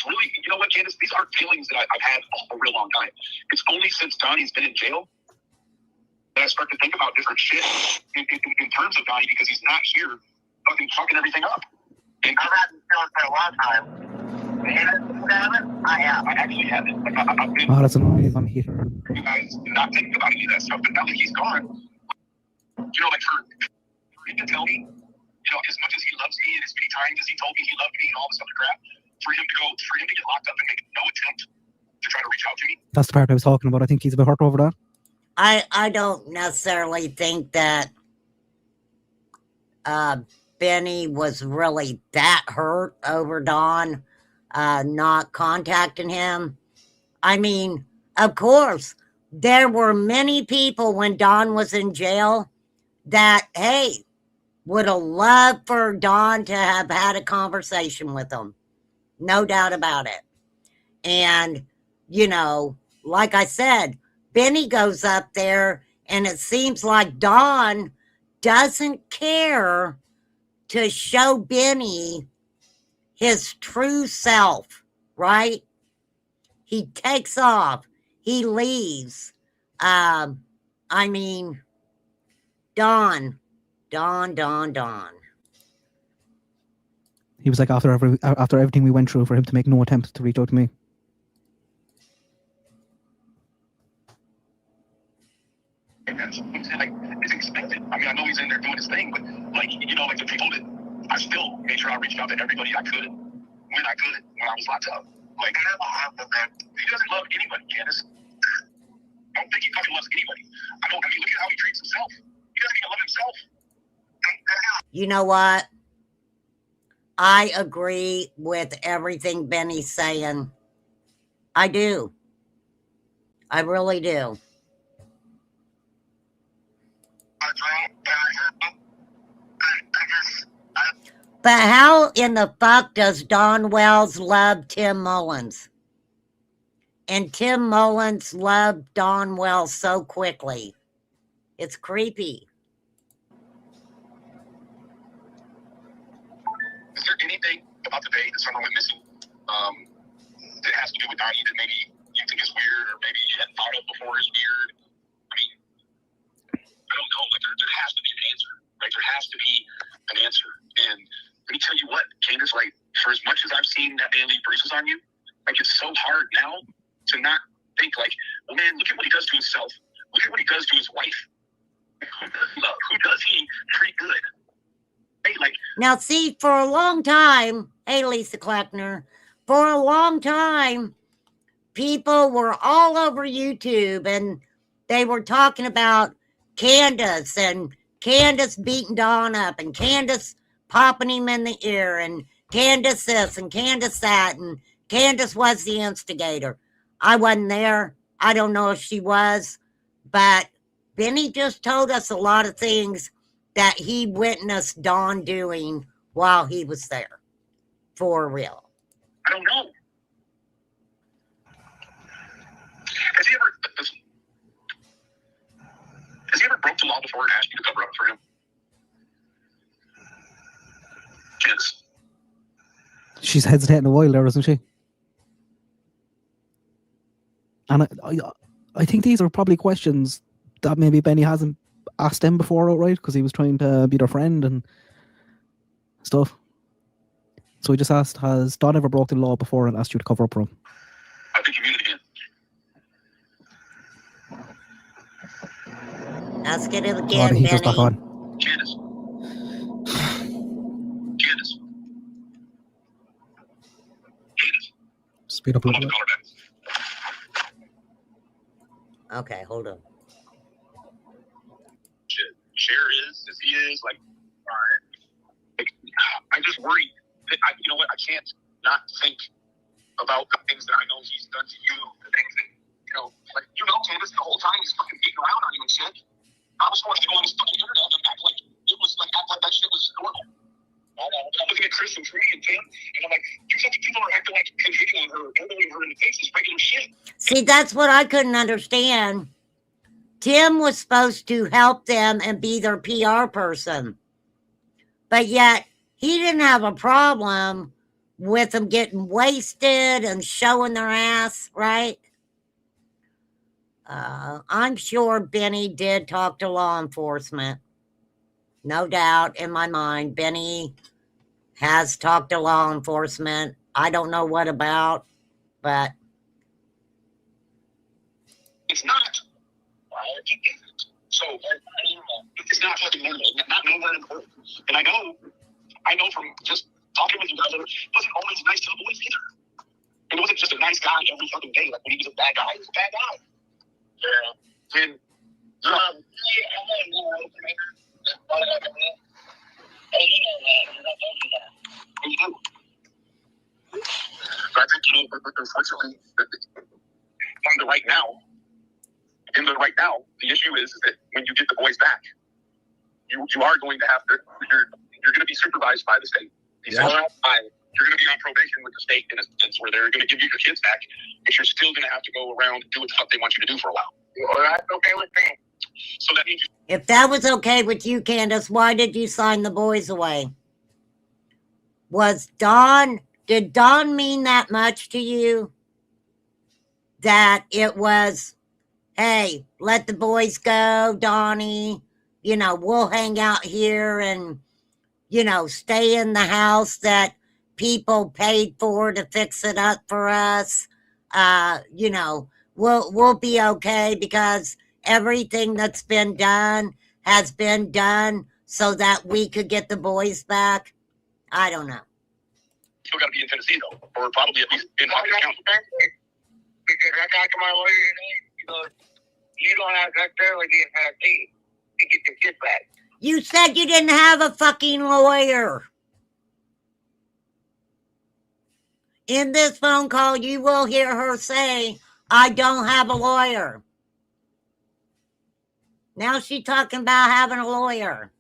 really, you know what, Candace? These aren't feelings that I've had a real long time. It's only since Donnie's been in jail that I start to think about different shit in terms of Donnie, because he's not here fucking everything up. And I've had this feeling for a long time. I have. I actually haven't. Like, I've been, Oh, that's annoying. I'm here. you guys not thinking about any of that stuff, but now that he's gone, you know, like for him to tell me, you know, as much as he loves me and as many times as he told me he loved me and all this other crap, for him to get locked up and make no attempt to try to reach out to me. That's the part I was talking about. I think he's a bit hurt over that. I don't necessarily think that Benny was really that hurt over Don not contacting him. I mean, of course, there were many people when Don was in jail that, hey, would have loved for Don to have had a conversation with him. No doubt about it. And, you know, like I said, Benny goes up there and it seems like Don doesn't care to show Benny his true self, right? He takes off. He leaves. I mean, Don. He was like, after everything we went through, for him to make no attempt to reach out to me. It's expected. I mean, I know he's in there doing his thing, but like, you know, like the people that I still made sure I reached out to everybody I could when I was locked up. Like, he doesn't love anybody, Candace. I don't think he fucking loves anybody. I mean, look at how he treats himself. He doesn't even love himself. You know what? I agree with everything Benny's saying. I do. I really do. But how in the fuck does Don Wells love Tim Mullins? And Tim Mullins loved Don Wells so quickly. It's creepy. Is there anything about the day that someone went missing that has to do with Donnie that maybe you think is weird, or maybe you hadn't thought of before is weird? I mean, I don't know. Like, there has to be an answer. Like, there has to be an answer. And let me tell you what, Candace, like, for as much as I've seen that man leave bruises on you, like, it's so hard now to not think, like, well, man, look at what he does to himself. Look at what he does to his wife. Who does he treat good? Hey, like, now, see, for a long time, hey, Lisa Kleckner, for a long time, people were all over YouTube and they were talking about Candace and Candace beating Don up and Candace popping him in the ear and Candace this and Candace that and Candace was the instigator. I wasn't there. I don't know if she was, but Benny just told us a lot of things that he witnessed Don doing while he was there. For real. I don't know. Has he ever broke the law before and asked you to cover up for him? Yes. She's hesitating a while there, isn't she? And I think these are probably questions that maybe Benny hasn't asked him before outright, because he was trying to be their friend and stuff. So he just asked, has Don ever broken the law before and asked you to cover up for him? I think you muted again. Ask it again, He just back Benny. on. Candace. Candace. Candace. Speed up a I'm little about to bit. call her back. Okay, hold on. Shit. Cher is, as he is, like, alright. Like, I'm just worried that you know what, I can't not think about the things that I know he's done to you, the things that, you know, like, you know, Candace, the whole time he's fucking beating around on you and shit. I was forced to go on his fucking internet and act like it was like that shit was normal. I know. I'm looking at Chris and Tree and Tim, and I'm like, you fucking people are acting like hitting on her, elbowing her in the face is regular shit. See, that's what I couldn't understand. Tim was supposed to help them and be their PR person. But yet, he didn't have a problem with them getting wasted and showing their ass, right? I'm sure Benny did talk to law enforcement. No doubt in my mind, Benny has talked to law enforcement. I don't know what about, but it's not. So it's not fucking normal. Not nowhere important. And I know from just talking with you guys, it wasn't always nice to the boys either. And it wasn't just a nice guy every fucking day. Like when he was a bad guy, he was a bad guy. Yeah. And you do. But I think, unfortunately, in the right now, the issue is that when you get the boys back, you are going to have to, you're going to be supervised by the state. You're going to be on probation with the state in a sense where they're going to give you your kids back, but you're still going to have to go around and do what the fuck they want you to do for a while. Well, that's okay with me. So that means if that was okay with you, Candace, why did you sign the boys away? Did Don mean that much to you? That it was, hey, let the boys go, Donnie. We'll hang out here and, stay in the house that people paid for to fix it up for us. We'll be okay because everything that's been done has been done so that we could get the boys back. I don't know. Still got to be in Tennessee though, or probably at least in Hopkins County. Because I talked to my lawyer today. He goes, you don't have necessarily the Tennessee to get your kids back. You said you didn't have a fucking lawyer. In this phone call, you will hear her say, I don't have a lawyer. Now she's talking about having a lawyer.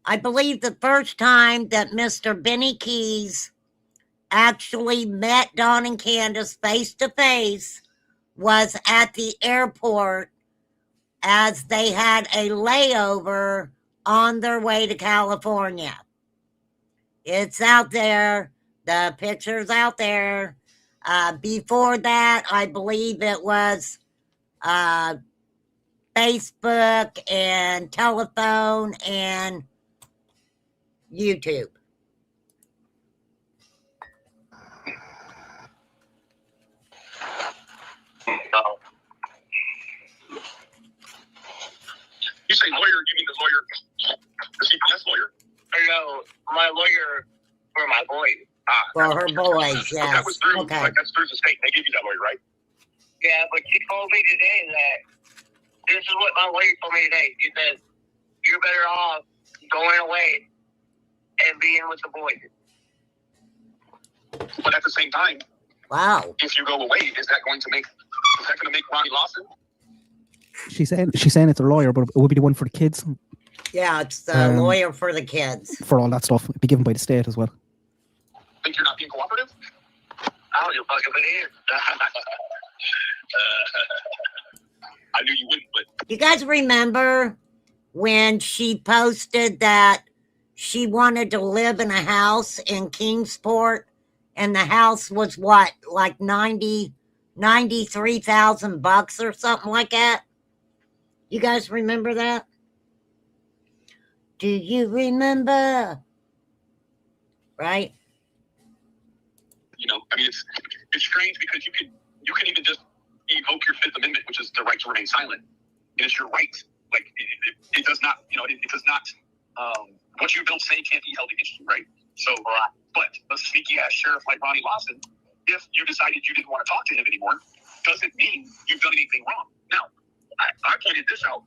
I believe the first time that Mr. Benny Keys actually met Don and Candace face to face was at the airport as they had a layover on their way to California. It's out there. The picture's out there. Before that, I believe it was Facebook and telephone and YouTube. You say lawyer, you mean the lawyer, the CPS lawyer? No, my lawyer for my boys. For her boys, yes. That was through, that's through the state. They give you that lawyer, right? Yeah, but she told me today that this is what my lawyer told me today. She said, you're better off going away and being with the boys. But at the same time, wow, if you go away, is that going to make Ronnie Lawson? She's saying it's a lawyer, but it would be the one for the kids. Yeah, it's the lawyer for the kids. For all that stuff. It'd be given by the state as well. Think you're not being cooperative? I don't give a fuck if it is. I knew you wouldn't, but... You guys remember when she posted that she wanted to live in a house in Kingsport, and the house was what, like $93,000 or something like that? You guys remember that? Do you remember? Right? I mean, it's strange because you can even just evoke your Fifth Amendment, which is the right to remain silent. And it's your right. Like it does not, it does not. What you don't say can't be held against you, right? So, but a sneaky ass sheriff like Ronnie Lawson, if you decided you didn't want to talk to him anymore, doesn't mean you've done anything wrong. Now, I pointed this out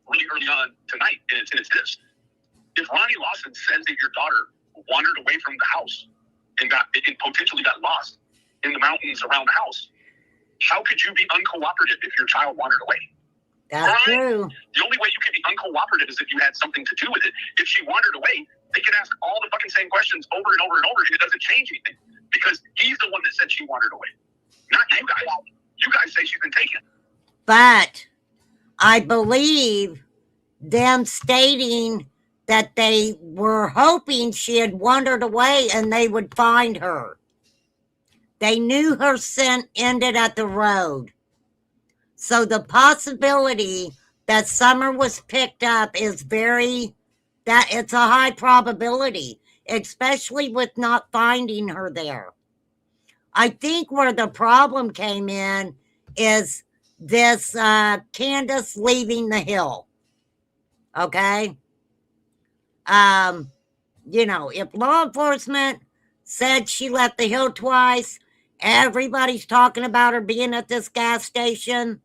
really early on tonight, and it's this: if Ronnie Lawson says that your daughter wandered away from the house and potentially got lost in the mountains around the house, how could you be uncooperative if your child wandered away? That's true. The only way you can be uncooperative is if you had something to do with it. If she wandered away, they can ask all the fucking same questions over and over and over, and it doesn't change anything because he's the one that said she wandered away. Not you guys. You guys say she's been taken. But I believe them stating that they were hoping she had wandered away and they would find her. They knew her scent ended at the road. So the possibility that Summer was picked up is it's a high probability, especially with not finding her there. I think where the problem came in is this Candace leaving the hill. Okay? If law enforcement said she left the hill twice, everybody's talking about her being at this gas station.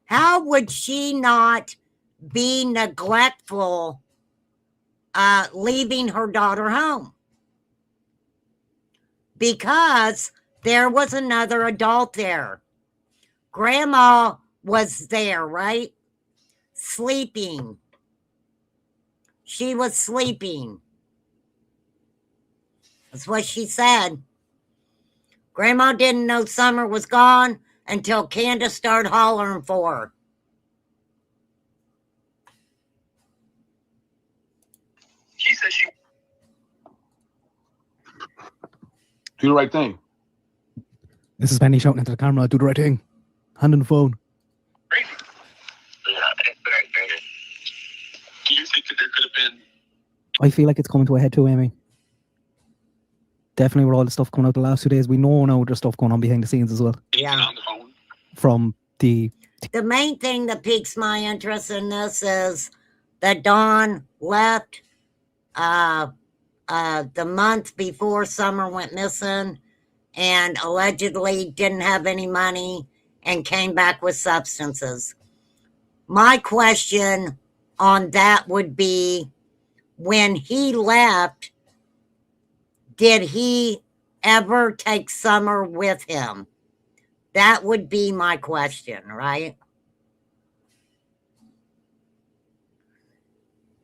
How would she not be neglectful leaving her daughter home? Because there was another adult there. Grandma was there, right? Sleeping. She was sleeping. That's what she said. Grandma didn't know Summer was gone until Candace started hollering for her. He says she... Do the right thing. This is Benny shouting into the camera, do the right thing. Hand on the phone. Crazy. Yeah, do you think that there could have been... I feel like it's coming to a head too, Amy. Definitely with all the stuff coming out the last 2 days. We know now there's stuff going on behind the scenes as well. Yeah. On the phone? From the main thing that piques my interest in this is that Dawn left the month before Summer went missing and allegedly didn't have any money and came back with substances. My question on that would be, when he left, did he ever take Summer with him? That would be my question, right?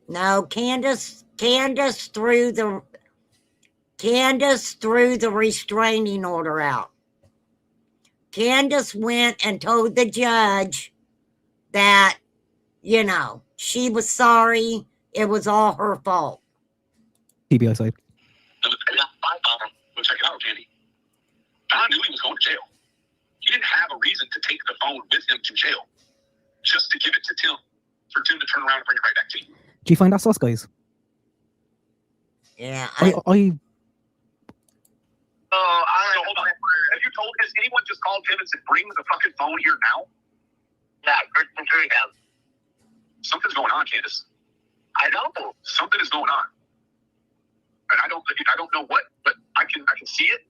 No, Candace threw the restraining order out. Candace went and told the judge that, she was sorry. It was all her fault. TBI side. Check it out, Kenny. Don knew he was going to jail. He didn't have a reason to take the phone with him to jail. Just to give it to Tim. For Tim to turn around and bring it right back to you. Do you find that sus, guys? Yeah. I So hold on. Have you told, has anyone just called Tim and said, bring the fucking phone here now? Yeah, Kristen Tree has. Something's going on, Candace. I know. Something is going on. And I don't know what, but I can see it,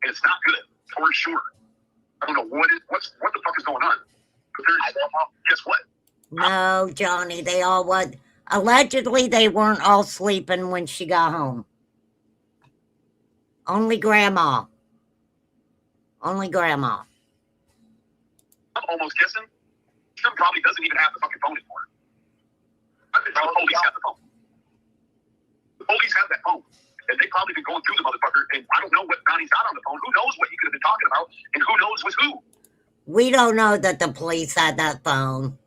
and it's not good, for sure. I don't know what the fuck is going on. But I don't know. Guess what? No, Johnny, they all would. Allegedly, they weren't all sleeping when she got home. Only Grandma. I'm almost guessing Tim probably doesn't even have the fucking phone anymore. I think the police have the phone. The police have that phone. And they've probably been going through the motherfucker, and I don't know what Donnie's got on the phone. Who knows what he could have been talking about, and who knows with who? We don't know that the police had that phone.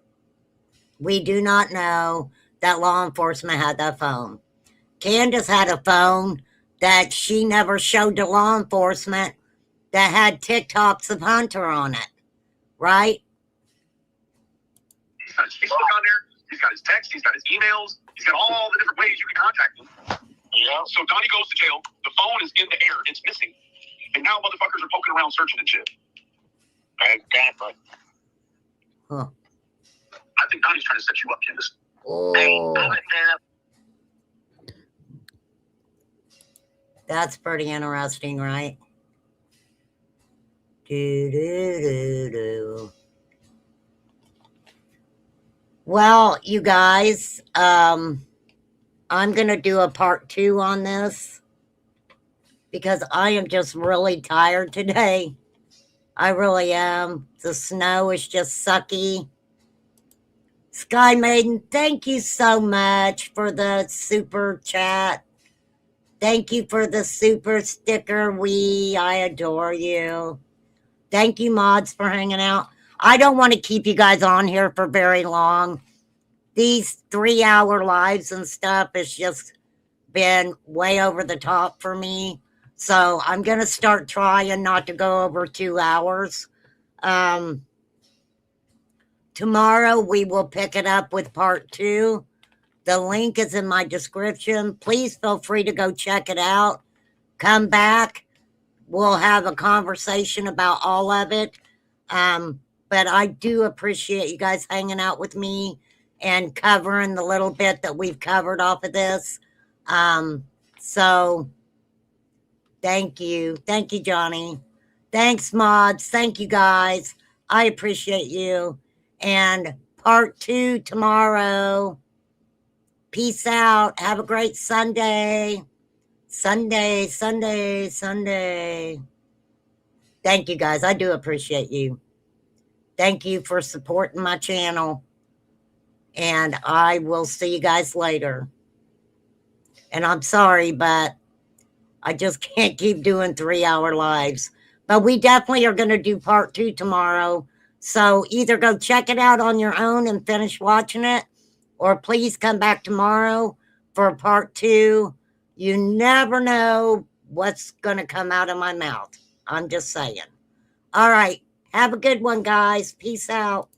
We do not know that law enforcement had that phone. Candace had a phone that she never showed to law enforcement that had TikToks of Hunter on it, right? He's got his Facebook on there. He's got his text. He's got his emails. He's got all the different ways you can contact him. Yeah. So Donnie goes to jail. The phone is in the air. It's missing. And now motherfuckers are poking around searching and shit. Exactly. Huh. I think Donnie's trying to set you up, Candace. Oh. That's pretty interesting, right? Do. Well, you guys, I'm going to do a part 2 on this because I am just really tired today. I really am. The snow is just sucky. Sky Maiden, thank you so much for the super chat. Thank you for the super sticker. I adore you. Thank you, mods, for hanging out. I don't want to keep you guys on here for very long. These 3-hour lives and stuff has just been way over the top for me. So I'm going to start trying not to go over 2 hours. Tomorrow we will pick it up with part 2. The link is in my description. Please feel free to go check it out. Come back. We'll have a conversation about all of it. But I do appreciate you guys hanging out with me and covering the little bit that we've covered off of this. So thank you. Thank you, Johnny. Thanks, mods. Thank you, guys. I appreciate you. And part 2 tomorrow. Peace out. Have a great Sunday. Sunday. Thank you, guys. I do appreciate you. Thank you for supporting my channel. And I will see you guys later. And I'm sorry, but I just can't keep doing 3-hour lives. But we definitely are going to do part 2 tomorrow. So either go check it out on your own and finish watching it, or please come back tomorrow for part 2. You never know what's going to come out of my mouth. I'm just saying. All right. Have a good one, guys. Peace out.